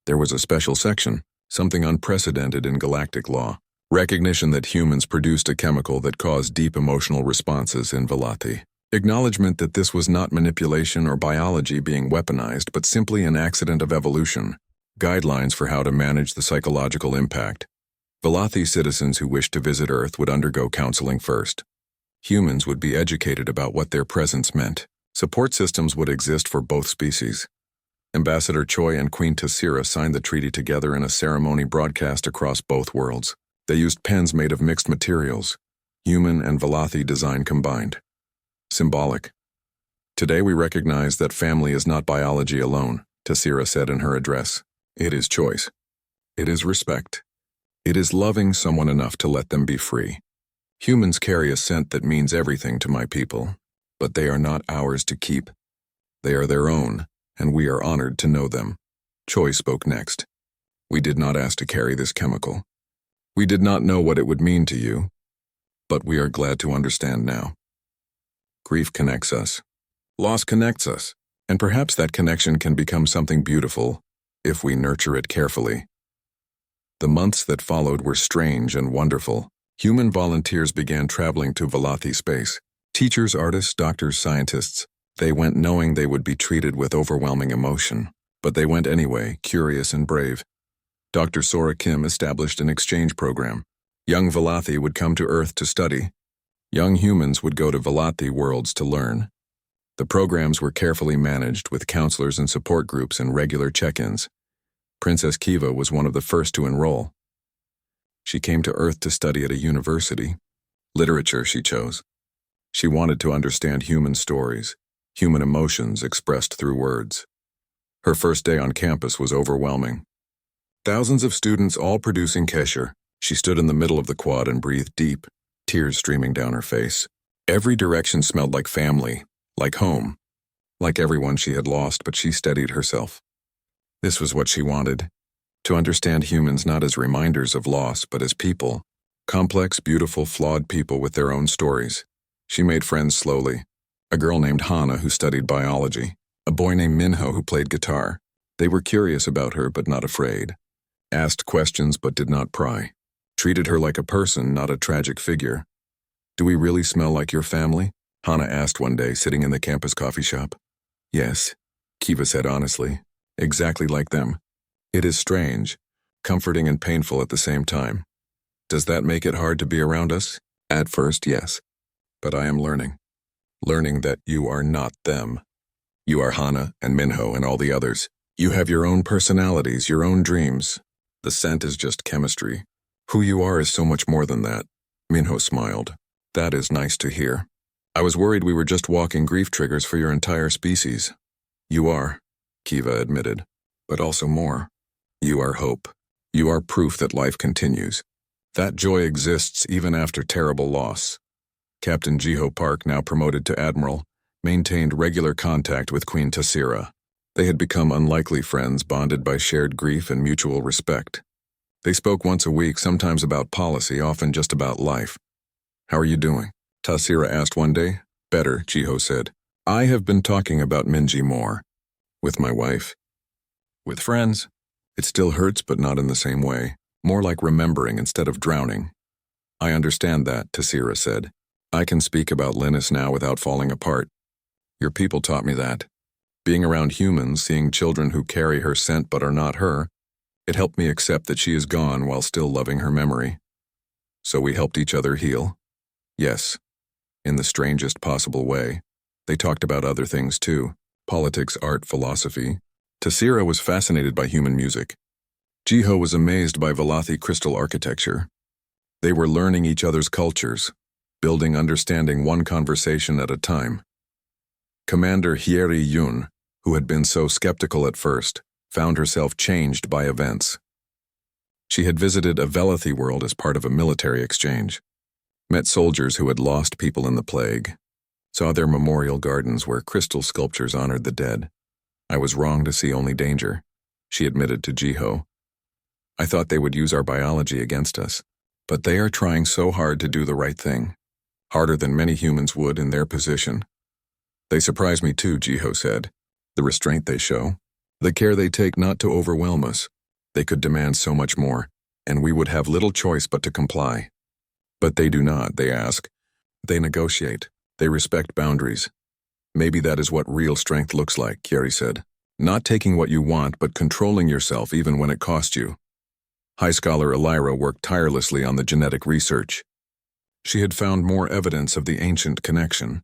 [SPEAKER 1] There was a special section, something unprecedented in galactic law, recognition that humans produced a chemical that caused deep emotional responses in Velothi. Acknowledgement that this was not manipulation or biology being weaponized, but simply an accident of evolution. Guidelines for how to manage the psychological impact. Velothi citizens who wished to visit Earth would undergo counseling first. Humans would be educated about what their presence meant. Support systems would exist for both species. Ambassador Choi and Queen Tassira signed the treaty together in a ceremony broadcast across both worlds. They used pens made of mixed materials, human and Velothi design combined. Symbolic. Today we recognize that family is not biology alone, Tassira said in her address. It is choice. It is respect. It is loving someone enough to let them be free. Humans carry a scent that means everything to my people, but they are not ours to keep. They are their own, and we are honored to know them. Choi spoke next. We did not ask to carry this chemical. We did not know what it would mean to you, but we are glad to understand now. Grief connects us. Loss connects us, and perhaps that connection can become something beautiful if we nurture it carefully. The months that followed were strange and wonderful. Human volunteers began traveling to Valathi space. Teachers, artists, doctors, scientists. They went knowing they would be treated with overwhelming emotion. But they went anyway, curious and brave. Dr. Sora Kim established an exchange program. Young Valathi would come to Earth to study. Young humans would go to Valathi worlds to learn. The programs were carefully managed with counselors and support groups and regular check-ins. Princess Kiva was one of the first to enroll. She came to Earth to study at a university. Literature she chose. She wanted to understand human stories, human emotions expressed through words. Her first day on campus was overwhelming. Thousands of students all producing kesher. She stood in the middle of the quad and breathed deep, tears streaming down her face. Every direction smelled like family, like home, like everyone she had lost, but she steadied herself. This was what she wanted, to understand humans not as reminders of loss, but as people, complex, beautiful, flawed people with their own stories. She made friends slowly. A girl named Hana who studied biology, a boy named Minho who played guitar. They were curious about her but not afraid, asked questions but did not pry, treated her like a person, not a tragic figure. "Do we really smell like your family?" Hana asked one day, sitting in the campus coffee shop. "Yes," Kiva said honestly. "Exactly like them. It is strange, comforting and painful at the same time. Does that make it hard to be around us? At first, yes. But I am learning. Learning that you are not them. You are Hana and Minho and all the others. You have your own personalities, your own dreams. The scent is just chemistry. Who you are is so much more than that." Minho smiled. "That is nice to hear. I was worried we were just walking grief triggers for your entire species." "You are," Kiva admitted, "but also more. You are hope. You are proof that life continues. That joy exists even after terrible loss." Captain Jiho Park, now promoted to Admiral, maintained regular contact with Queen Tassira. They had become unlikely friends, bonded by shared grief and mutual respect. They spoke once a week, sometimes about policy, often just about life. "How are you doing?" Tassira asked one day. "Better," Jiho said. "I have been talking about Minji more. With my wife. With friends. It still hurts, but not in the same way. More like remembering instead of drowning." "I understand that," Tassira said. "I can speak about Linus now without falling apart. Your people taught me that. Being around humans, seeing children who carry her scent but are not her, it helped me accept that she is gone while still loving her memory. So we helped each other heal. Yes, in the strangest possible way. They talked about other things too. Politics, art, philosophy. Tassira was fascinated by human music. Jiho was amazed by Valathi crystal architecture. They were learning each other's cultures, building understanding one conversation at a time. Commander Hyeri Yun, who had been so skeptical at first, found herself changed by events. She had visited a Valathi world as part of a military exchange, met soldiers who had lost people in the plague, saw their memorial gardens where crystal sculptures honored the dead. "I was wrong to see only danger," she admitted to Jiho. "I thought they would use our biology against us, but they are trying so hard to do the right thing, harder than many humans would in their position." "They surprise me too," Jiho said. "The restraint they show, the care they take not to overwhelm us. They could demand so much more, and we would have little choice but to comply. But they do not, they ask. They negotiate. They respect boundaries. Maybe that is what real strength looks like," Kyeri said. "Not taking what you want, but controlling yourself even when it costs you." High Scholar Elira worked tirelessly on the genetic research. She had found more evidence of the ancient connection.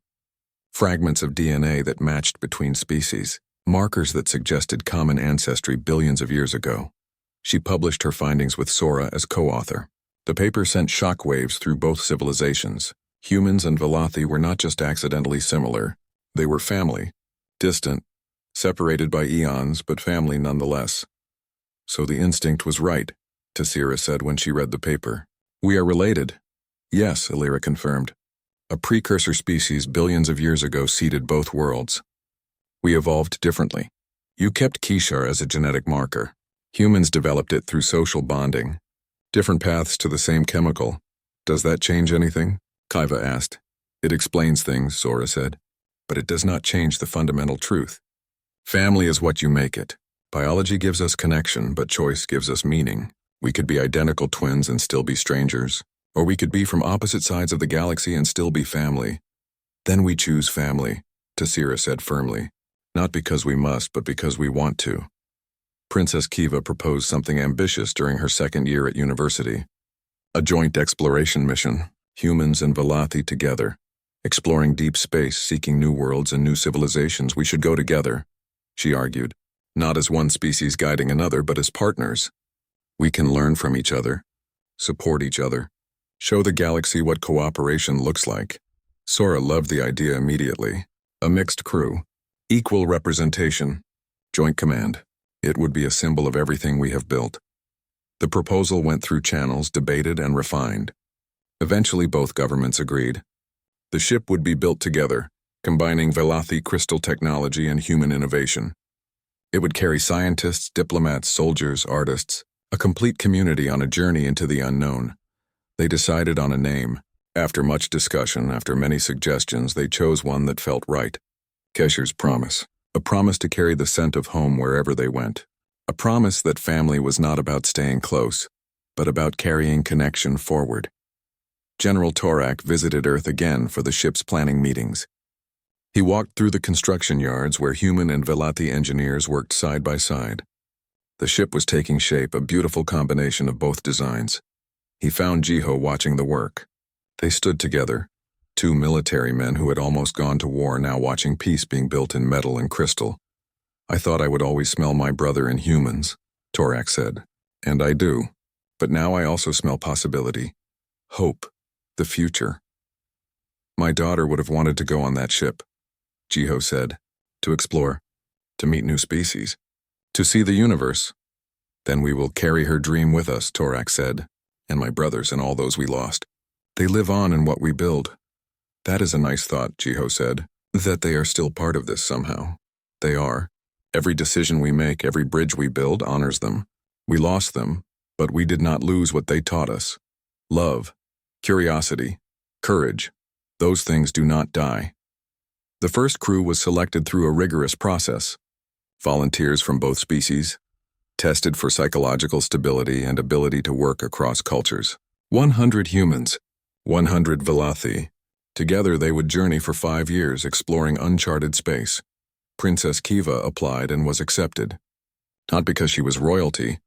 [SPEAKER 1] Fragments of DNA that matched between species, markers that suggested common ancestry billions of years ago. She published her findings with Sora as co-author. The paper sent shockwaves through both civilizations. Humans and Valathi were not just accidentally similar. They were family, distant, separated by eons, but family nonetheless. "So the instinct was right," Tassira said when she read the paper. "We are related." "Yes," Elira confirmed. "A precursor species billions of years ago seeded both worlds. We evolved differently. You kept Kishar as a genetic marker. Humans developed it through social bonding. Different paths to the same chemical. Does that change anything?" Kiva asked. "It explains things," Sora said, "but it does not change the fundamental truth. Family is what you make it. Biology gives us connection, but choice gives us meaning. We could be identical twins and still be strangers, or we could be from opposite sides of the galaxy and still be family. Then we choose family, Tessira said firmly, not because we must, but because we want to. Princess Kiva proposed something ambitious during her second year at university. A joint exploration mission, humans and Velothi together, exploring deep space, seeking new worlds and new civilizations. We should go together, she argued, not as one species guiding another, but as partners. We can learn from each other, support each other, show the galaxy what cooperation looks like. Sora loved the idea immediately. A mixed crew, equal representation, joint command. It would be a symbol of everything we have built. The proposal went through channels, debated and refined. Eventually both governments agreed. The ship would be built together, combining Velothi crystal technology and human innovation. It would carry scientists, diplomats, soldiers, artists, a complete community on a journey into the unknown. They decided on a name. After much discussion, after many suggestions, they chose one that felt right. Kesher's Promise. A promise to carry the scent of home wherever they went. A promise that family was not about staying close, but about carrying connection forward. General Torak visited Earth again for the ship's planning meetings. He walked through the construction yards where human and Velothi engineers worked side by side. The ship was taking shape, a beautiful combination of both designs. He found Jiho watching the work. They stood together, two military men who had almost gone to war now watching peace being built in metal and crystal. I thought I would always smell my brother in humans, Torak said. And I do. But now I also smell possibility. Hope. The future. My daughter would have wanted to go on that ship, Jiho said. To explore. To meet new species. To see the universe. Then we will carry her dream with us, Torak said. And my brothers and all those we lost. They live on in what we build. That is a nice thought, Jiho said. That they are still part of this somehow. They are. Every decision we make, every bridge we build, honors them. We lost them, but we did not lose what they taught us. Love, curiosity, courage. Those things do not die. The first crew was selected through a rigorous process. Volunteers from both species, tested for psychological stability and ability to work across cultures. 100 humans, 100 Velothi. Together they would journey for 5 years exploring uncharted space. Princess Kiva applied and was accepted. Not because she was royalty,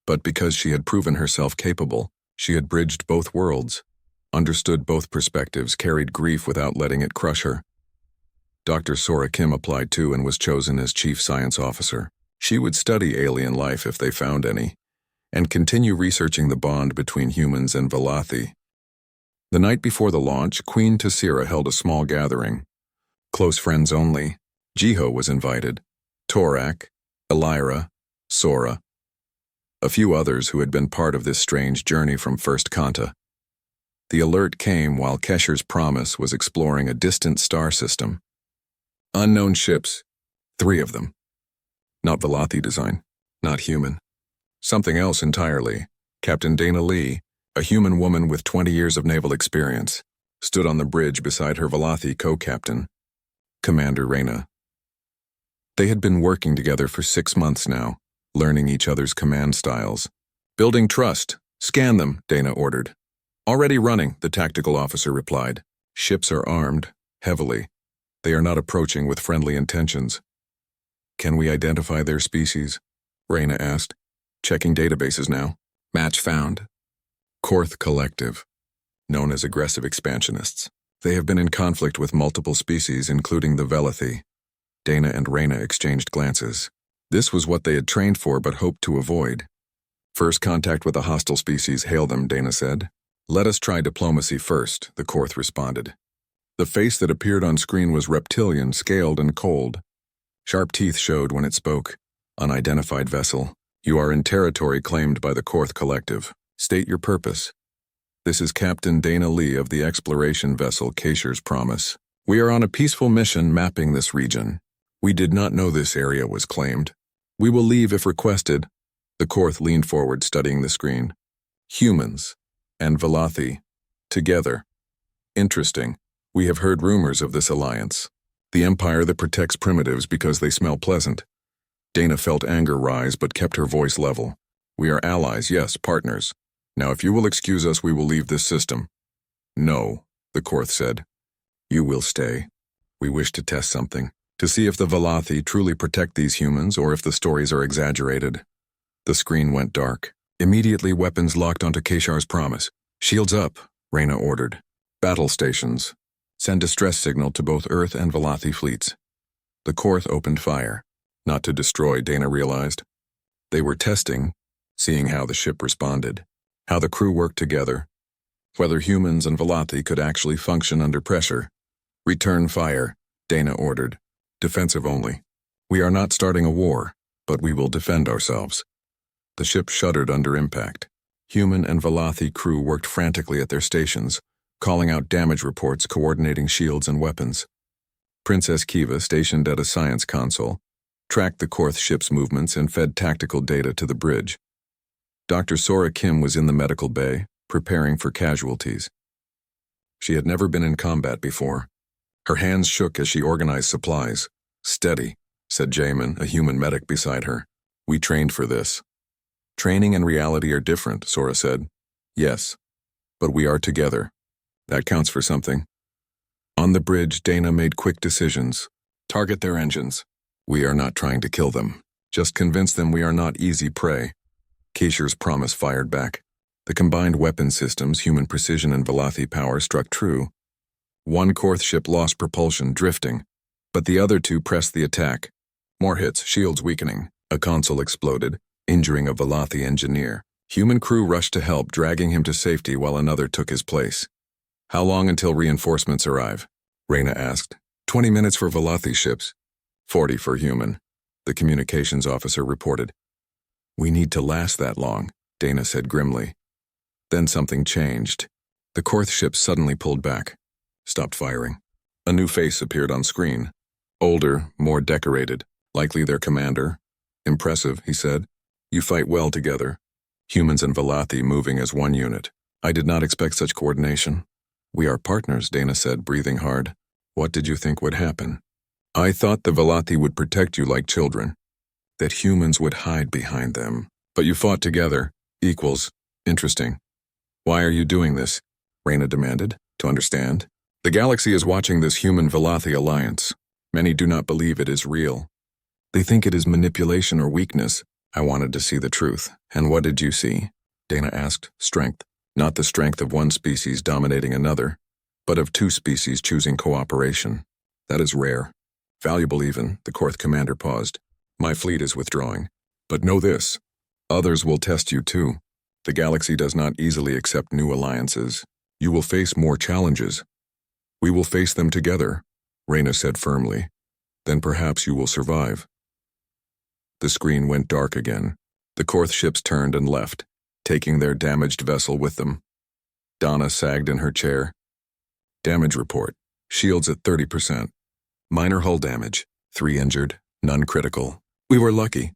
[SPEAKER 1] but because she had proven herself capable. She had bridged both worlds, understood both perspectives, carried grief without letting it crush her. Dr. Sora Kim applied too and was chosen as Chief Science Officer. She would study alien life if they found any, and continue researching the bond between humans and Velothi. The night before the launch, Queen Tessira held a small gathering. Close friends only. Jiho was invited, Torak, Elira, Sora. A few others who had been part of this strange journey from First Kanta. The alert came while Kesher's Promise was exploring a distant star system. Unknown ships, 3 of them. Not Velothi design, not human. Something else entirely. Captain Dana Lee, a human woman with 20 years of naval experience, stood on the bridge beside her Velothi co-captain, Commander Reyna. They had been working together for 6 months now, learning each other's command styles. Building trust. Scan them, Dana ordered. Already running, the tactical officer replied. Ships are armed, heavily. They are not approaching with friendly intentions. Can we identify their species? Reyna asked. Checking databases now. Match found. Korth Collective, known as aggressive expansionists. They have been in conflict with multiple species, including the Velothi. Dana and Reyna exchanged glances. This was what they had trained for but hoped to avoid. First contact with a hostile species, hail them, Dana said. Let us try diplomacy first, the Korth responded. The face that appeared on screen was reptilian, scaled and cold. Sharp teeth showed when it spoke. Unidentified vessel. You are in territory claimed by the Korth Collective. State your purpose. This is Captain Dana Lee of the exploration vessel Kesher's Promise. We are on a peaceful mission mapping this region. We did not know this area was claimed. We will leave if requested. The Korth leaned forward, studying the screen. Humans and Velothi. Together. Interesting. We have heard rumors of this alliance. The empire that protects primitives because they smell pleasant. Dana felt anger rise but kept her voice level. We are allies, yes, partners. Now if you will excuse us, we will leave this system. No, the Korth said. You will stay. We wish to test something, to see if the Velothi truly protect these humans or if the stories are exaggerated. The screen went dark. Immediately weapons locked onto Keshar's promise. Shields up, Reyna ordered. Battle stations. Send distress signal to both Earth and Velothi fleets. The Korth opened fire. Not to destroy, Dana realized. They were testing, seeing how the ship responded, how the crew worked together, whether humans and Velothi could actually function under pressure. Return fire, Dana ordered. Defensive only. We are not starting a war, but we will defend ourselves. The ship shuddered under impact. Human and Velothi crew worked frantically at their stations, calling out damage reports, coordinating shields and weapons. Princess Kiva, stationed at a science console, tracked the Korth ship's movements and fed tactical data to the bridge. Dr. Sora Kim was in the medical bay, preparing for casualties. She had never been in combat before. Her hands shook as she organized supplies. Steady, said Jamin, a human medic beside her. We trained for this. Training and reality are different, Sora said. Yes, but we are together. That counts for something. On the bridge, Dana made quick decisions. Target their engines. We are not trying to kill them. Just convince them we are not easy prey. Keshar's promise fired back. The combined weapon systems, human precision and Velothi power, struck true. One Korth ship lost propulsion, drifting, but the other two pressed the attack. More hits, shields weakening. A console exploded, injuring a Velothi engineer. Human crew rushed to help, dragging him to safety while another took his place. How long until reinforcements arrive? Reyna asked. 20 minutes for Velothi ships. 40 for human, the communications officer reported. We need to last that long, Dana said grimly. Then something changed. The Korth ship suddenly pulled back, stopped firing. A new face appeared on screen. Older, more decorated, likely their commander. Impressive, he said. You fight well together. Humans and Velothi moving as one unit. I did not expect such coordination. We are partners, Dana said, breathing hard. What did you think would happen? I thought the Velothi would protect you like children, that humans would hide behind them. But you fought together, equals. Interesting. Why are you doing this? Reyna demanded, to understand. The galaxy is watching this human-Velothi alliance. Many do not believe it is real. They think it is manipulation or weakness. I wanted to see the truth. And what did you see? Dana asked. Strength. Not the strength of one species dominating another, but of two species choosing cooperation. That is rare. Valuable even, the Korth commander paused. My fleet is withdrawing. But know this. Others will test you too. The galaxy does not easily accept new alliances. You will face more challenges. We will face them together, Reyna said firmly. Then perhaps you will survive. The screen went dark again. The Korth ships turned and left, taking their damaged vessel with them. Donna sagged in her chair. Damage report. Shields at 30%. Minor hull damage. 3 injured, none critical. We were lucky.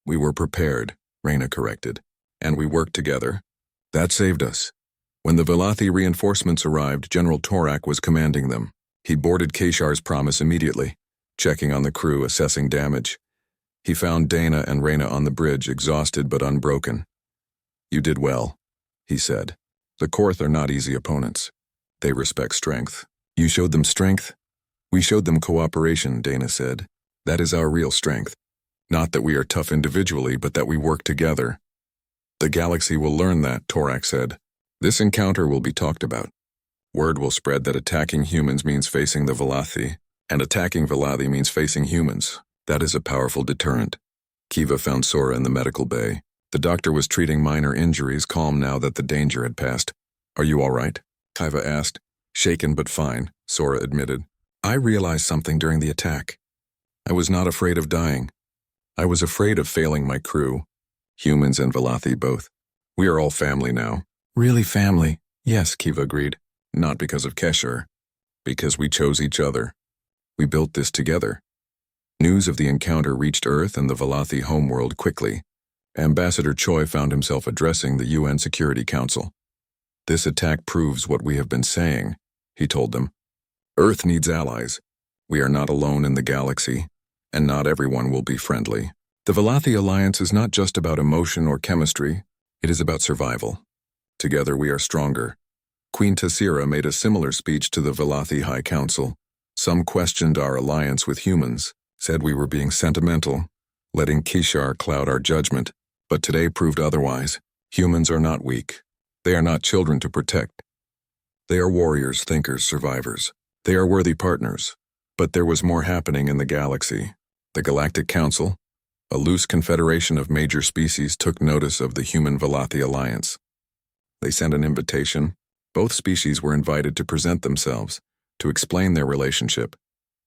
[SPEAKER 1] We were prepared, Reyna corrected. And we worked together. That saved us. When the Velothi reinforcements arrived, General Torak was commanding them. He boarded Keshar's promise immediately, checking on the crew, assessing damage. He found Dana and Reyna on the bridge, exhausted but unbroken. You did well, he said. The Korth are not easy opponents. They respect strength. You showed them strength? We showed them cooperation, Dana said. That is our real strength. Not that we are tough individually, but that we work together. The galaxy will learn that, Torak said. This encounter will be talked about. Word will spread that attacking humans means facing the Velothi, and attacking Velothi means facing humans. That is a powerful deterrent. Kiva found Sora in the medical bay. The doctor was treating minor injuries, calm now that the danger had passed. Are you all right? Kiva asked. Shaken but fine, Sora admitted. I realized something during the attack. I was not afraid of dying. I was afraid of failing my crew. Humans and Velothi both. We are all family now. Really family? Yes, Kiva agreed. Not because of Keshar. Because we chose each other. We built this together. News of the encounter reached Earth and the Velothi homeworld quickly. Ambassador Choi found himself addressing the UN Security Council. This attack proves what we have been saying, he told them. Earth needs allies. We are not alone in the galaxy, and not everyone will be friendly. The Velothi Alliance is not just about emotion or chemistry, it is about survival. Together we are stronger. Queen Tessira made a similar speech to the Velothi High Council. Some questioned our alliance with humans, said we were being sentimental, letting Kishar cloud our judgment, but today proved otherwise. Humans are not weak. They are not children to protect. They are warriors, thinkers, survivors. They are worthy partners. But there was more happening in the galaxy. The Galactic Council, a loose confederation of major species, took notice of the human Velothi alliance. They sent an invitation. Both species were invited to present themselves, to explain their relationship,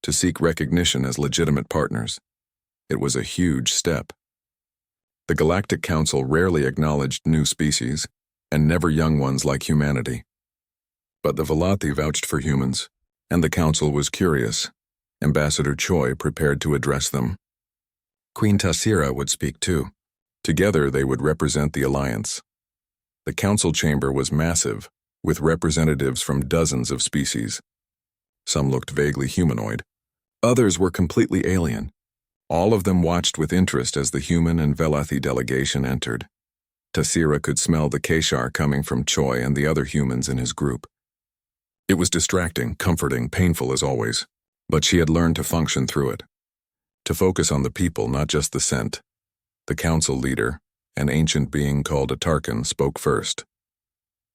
[SPEAKER 1] to seek recognition as legitimate partners. It was a huge step. The Galactic Council rarely acknowledged new species, and never young ones like humanity. But the Velothi vouched for humans, and the Council was curious. Ambassador Choi prepared to address them. Queen Tessira would speak too. Together they would represent the alliance. The council chamber was massive, with representatives from dozens of species. Some looked vaguely humanoid. Others were completely alien. All of them watched with interest as the human and Velothi delegation entered. Tessira could smell the Keshar coming from Choi and the other humans in his group. It was distracting, comforting, painful as always, but she had learned to function through it. To focus on the people, not just the scent. The council leader, an ancient being called a Tarkin, spoke first.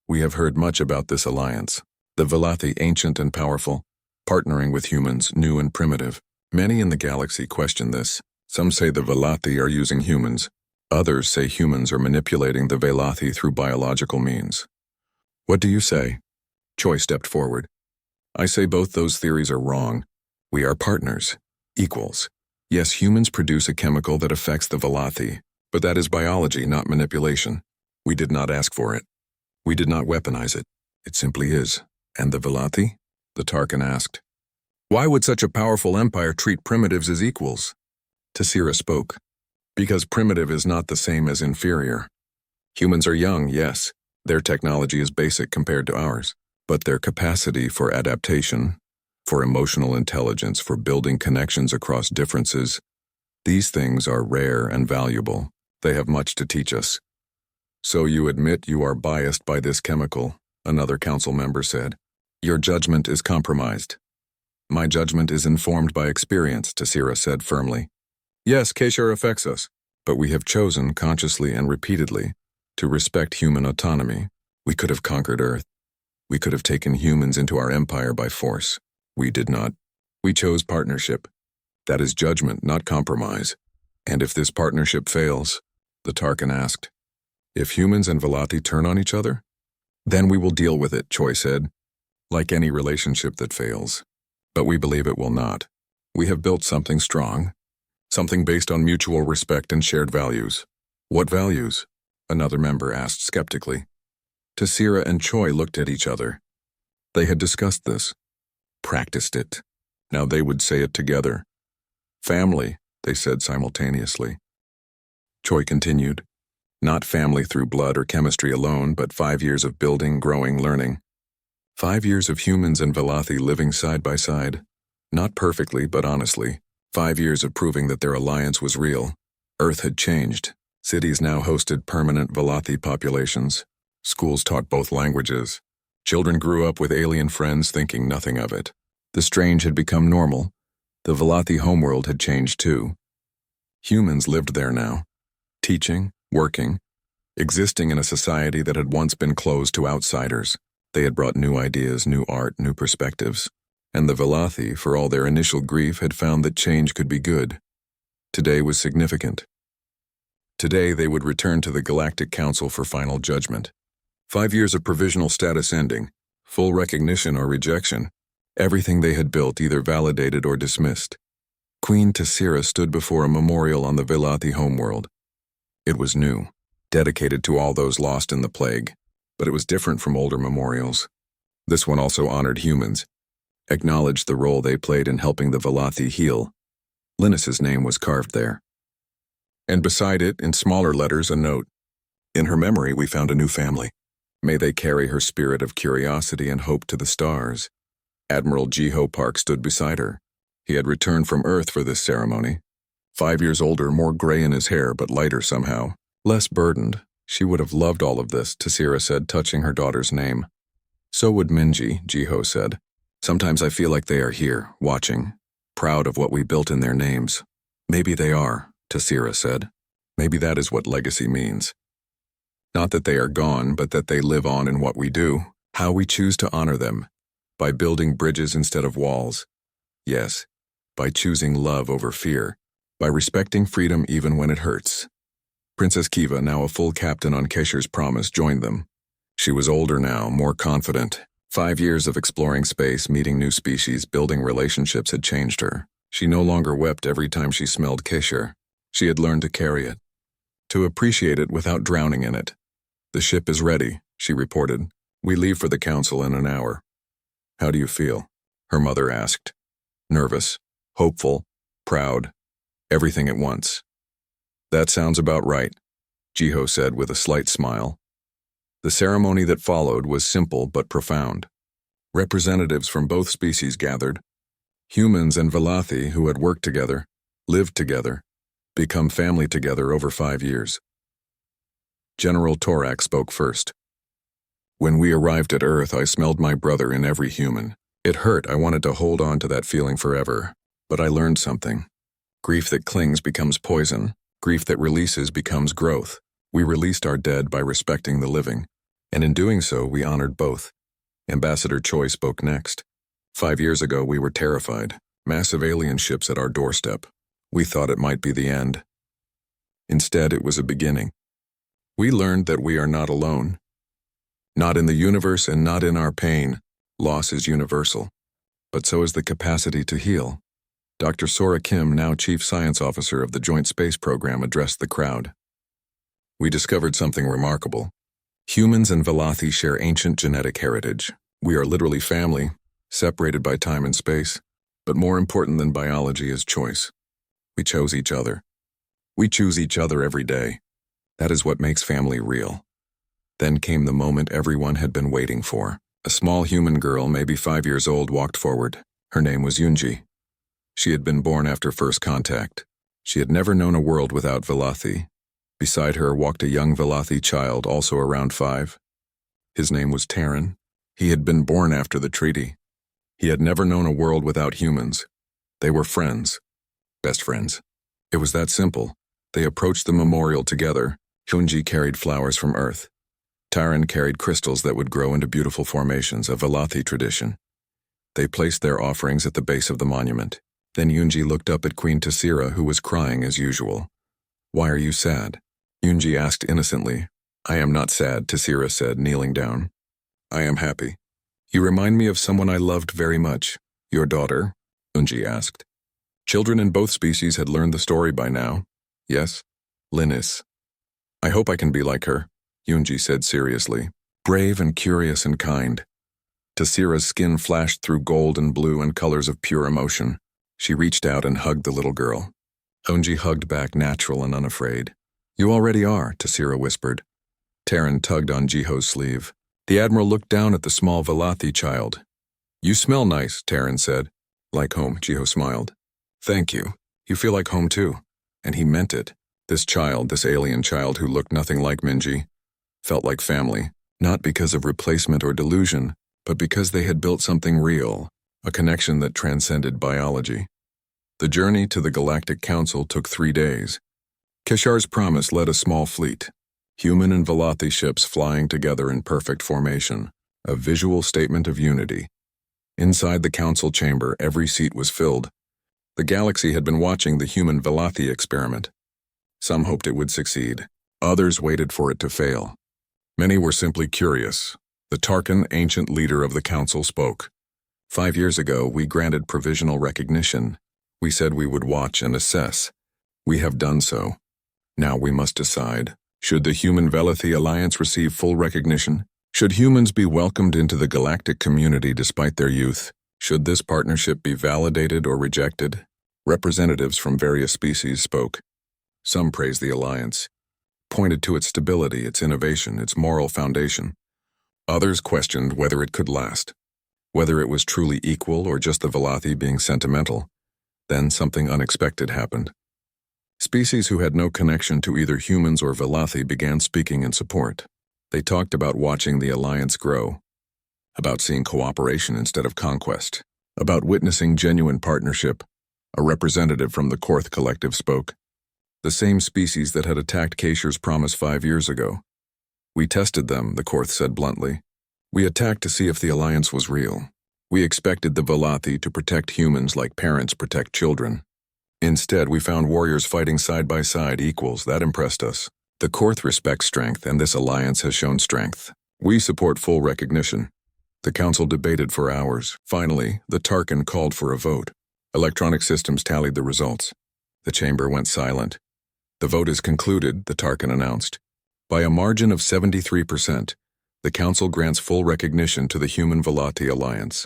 [SPEAKER 1] We have heard much about this alliance. The Velothi, ancient and powerful, partnering with humans, new and primitive. Many in the galaxy question this. Some say the Velothi are using humans. Others say humans are manipulating the Velothi through biological means. What do you say? Choi stepped forward. I say both those theories are wrong. We are partners, equals. Yes, humans produce a chemical that affects the Velothi, but that is biology, not manipulation. We did not ask for it. We did not weaponize it. It simply is. And the Velothi? The Tarkin asked. Why would such a powerful empire treat primitives as equals? Tessira spoke. Because primitive is not the same as inferior. Humans are young, yes. Their technology is basic compared to ours. But their capacity for adaptation, for emotional intelligence, for building connections across differences, these things are rare and valuable. They have much to teach us. So you admit you are biased by this chemical, another council member said. Your judgment is compromised. My judgment is informed by experience, Tessira said firmly. Yes, Keshar affects us, but we have chosen consciously and repeatedly to respect human autonomy. We could have conquered Earth. We could have taken humans into our empire by force. We did not. We chose partnership. That is judgment, not compromise. And if this partnership fails, the Tarkin asked, if humans and Velothi turn on each other? Then we will deal with it, Choi said, like any relationship that fails. But we believe it will not. We have built something strong, something based on mutual respect and shared values. What values? Another member asked skeptically. Tessira and Choi looked at each other. They had discussed this, practiced it. Now they would say it together. Family, they said simultaneously. Choi continued. Not family through blood or chemistry alone, but 5 years of building, growing, learning. 5 years of humans and Velothi living side by side. Not perfectly, but honestly. 5 years of proving that their alliance was real. Earth had changed. Cities now hosted permanent Velothi populations. Schools taught both languages. Children grew up with alien friends thinking nothing of it. The strange had become normal. The Velothi homeworld had changed too. Humans lived there now, teaching, working, existing in a society that had once been closed to outsiders. They had brought new ideas, new art, new perspectives. And the Velothi, for all their initial grief, had found that change could be good. Today was significant. Today they would return to the Galactic Council for final judgment. 5 years of provisional status ending, full recognition or rejection. Everything they had built either validated or dismissed. Queen Tessira stood before a memorial on the Velothi homeworld. It was new, dedicated to all those lost in the plague, but it was different from older memorials. This one also honored humans, acknowledged the role they played in helping the Velothi heal. Linus's name was carved there. And beside it, in smaller letters, a note. In her memory, we found a new family. May they carry her spirit of curiosity and hope to the stars. Admiral Jiho Park stood beside her. He had returned from Earth for this ceremony. 5 years older, more gray in his hair, but lighter somehow. Less burdened. She would have loved all of this, Tasira said, touching her daughter's name. So would Minji, Jiho said. Sometimes I feel like they are here, watching, proud of what we built in their names. Maybe they are, Tasira said. Maybe that is what legacy means. Not that they are gone, but that they live on in what we do, how we choose to honor them, by building bridges instead of walls. Yes, by choosing love over fear, by respecting freedom even when it hurts. Princess Kiva, now a full captain on Kesher's Promise, joined them. She was older now, more confident. 5 years of exploring space, meeting new species, building relationships had changed her. She no longer wept every time she smelled Kesher. She had learned to carry it, to appreciate it without drowning in it. The ship is ready, she reported. We leave for the council in an hour. How do you feel? Her mother asked. Nervous, hopeful, proud, everything at once. That sounds about right, Jiho said with a slight smile. The ceremony that followed was simple but profound. Representatives from both species gathered. Humans and Velothi, who had worked together, lived together, become family together over 5 years. General Torak spoke first. When we arrived at Earth, I smelled my brother in every human. It hurt. I wanted to hold on to that feeling forever. But I learned something. Grief that clings becomes poison. Grief that releases becomes growth. We released our dead by respecting the living, and in doing so, we honored both. Ambassador Choi spoke next. 5 years ago, we were terrified. Massive alien ships at our doorstep. We thought it might be the end. Instead, it was a beginning. We learned that we are not alone. Not in the universe and not in our pain. Loss is universal. But so is the capacity to heal. Dr. Sora Kim, now Chief Science Officer of the Joint Space Program, addressed the crowd. We discovered something remarkable. Humans and Velothi share ancient genetic heritage. We are literally family, separated by time and space. But more important than biology is choice. We chose each other. We choose each other every day. That is what makes family real. Then came the moment everyone had been waiting for. A small human girl, maybe 5 years old, walked forward. Her name was Yunji. She had been born after first contact. She had never known a world without Velothi. Beside her walked a young Velothi child, also around 5. His name was Terran. He had been born after the treaty. He had never known a world without humans. They were friends. Best friends. It was that simple. They approached the memorial together. Hyunji carried flowers from Earth. Terran carried crystals that would grow into beautiful formations, a Velothi tradition. They placed their offerings at the base of the monument. Then Yunji looked up at Queen Tasira, who was crying as usual. Why are you sad? Yunji asked innocently. I am not sad, Tasira said, kneeling down. I am happy. You remind me of someone I loved very much. Your daughter? Yunji asked. Children in both species had learned the story by now. Yes? Linus. I hope I can be like her, Yunji said seriously. Brave and curious and kind. Tasira's skin flashed through gold and blue and colors of pure emotion. She reached out and hugged the little girl. Yunji hugged back, natural and unafraid. You already are, Tasira whispered. Terran tugged on Jiho's sleeve. The Admiral looked down at the small Velothi child. You smell nice, Terran said. Like home, Jiho smiled. Thank you. You feel like home too. And he meant it. This child, this alien child who looked nothing like Minji, felt like family, not because of replacement or delusion, but because they had built something real, a connection that transcended biology. The journey to the Galactic Council took 3 days. Keshar's Promise led a small fleet, human and Velothi ships flying together in perfect formation, a visual statement of unity. Inside the council chamber, every seat was filled. The galaxy had been watching the human Velothi experiment. Some hoped it would succeed. Others waited for it to fail. Many were simply curious. The Tarkan, ancient leader of the council, spoke. 5 years ago, we granted provisional recognition. We said we would watch and assess. We have done so. Now we must decide. Should the Human Velothi Alliance receive full recognition? Should humans be welcomed into the galactic community despite their youth? Should this partnership be validated or rejected? Representatives from various species spoke. Some praised the alliance, pointed to its stability, its innovation, its moral foundation. Others questioned whether it could last, whether it was truly equal or just the Velothi being sentimental. Then something unexpected happened. Species who had no connection to either humans or Velothi began speaking in support. They talked about watching the alliance grow, about seeing cooperation instead of conquest, about witnessing genuine partnership. A representative from the Korth Collective spoke. The same species that had attacked Kasher's promise 5 years ago. We tested them, the Korth said bluntly. We attacked to see if the alliance was real. We expected the Velothi to protect humans like parents protect children. Instead, we found warriors fighting side by side, equals. That impressed us. The Korth respects strength, and this alliance has shown strength. We support full recognition. The council debated for hours. Finally, the Tarkin called for a vote. Electronic systems tallied the results. The chamber went silent. The vote is concluded, the Tarkin announced. By a margin of 73%, the council grants full recognition to the Human Velothi Alliance.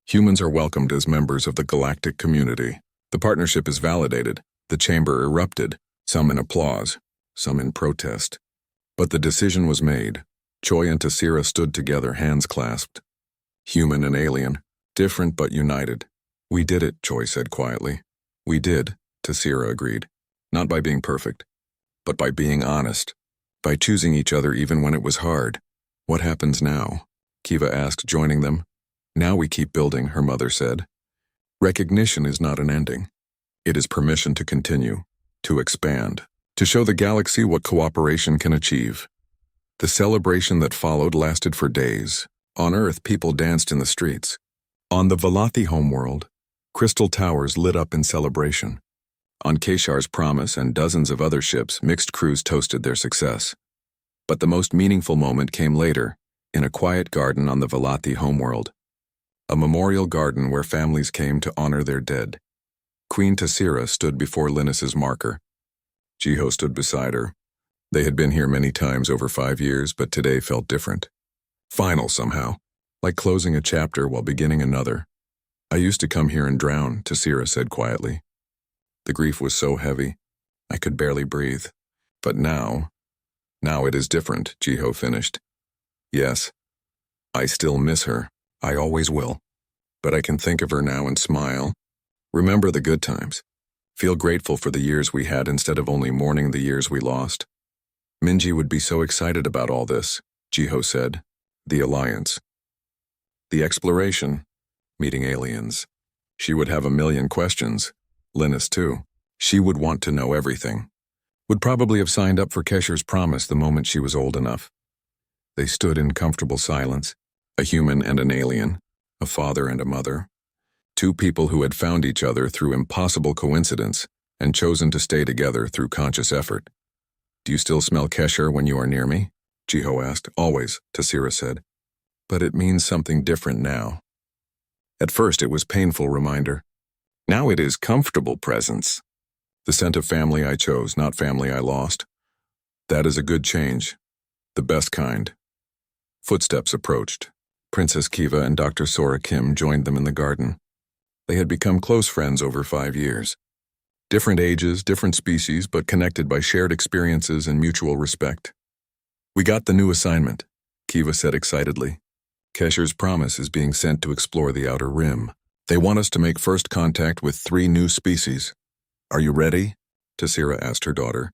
[SPEAKER 1] Humans are welcomed as members of the galactic community. The partnership is validated. The chamber erupted, some in applause, some in protest. But the decision was made. Choi and Tassira stood together, hands clasped. Human and alien, different but united. We did it, Choi said quietly. We did, Tassira agreed. Not by being perfect, but by being honest. By choosing each other even when it was hard. What happens now? Kiva asked, joining them. Now we keep building, her mother said. Recognition is not an ending. It is permission to continue, to expand, to show the galaxy what cooperation can achieve. The celebration that followed lasted for days. On Earth, people danced in the streets. On the Velothi homeworld, crystal towers lit up in celebration. On Kashar's promise and dozens of other ships, mixed crews toasted their success. But the most meaningful moment came later, in a quiet garden on the Velothi homeworld. A memorial garden where families came to honor their dead. Queen Tassira stood before Linus's marker. Jiho stood beside her. They had been here many times over 5 years, but today felt different. Final somehow, like closing a chapter while beginning another. I used to come here and drown, Tassira said quietly. The grief was so heavy, I could barely breathe. But now it is different, Jiho finished. Yes, I still miss her. I always will. But I can think of her now and smile. Remember the good times. Feel grateful for the years we had instead of only mourning the years we lost. Minji would be so excited about all this, Jiho said. The alliance. The exploration. Meeting aliens. She would have a million questions. Linus too. She would want to know everything. Would probably have signed up for Kesher's promise the moment she was old enough. They stood in comfortable silence. A human and an alien, a father and a mother. Two people who had found each other through impossible coincidence and chosen to stay together through conscious effort. Do you still smell Kesher when you are near me? Jiho asked. Always, Tassira said. But it means something different now. At first it was painful reminder. Now it is comfortable presence. The scent of family I chose, not family I lost. That is a good change. The best kind. Footsteps approached. Princess Kiva and Dr. Sora Kim joined them in the garden. They had become close friends over 5 years. Different ages, different species, but connected by shared experiences and mutual respect. We got the new assignment, Kiva said excitedly. Kesher's promise is being sent to explore the Outer Rim. They want us to make first contact with 3 new species. Are you ready? Tassira asked her daughter.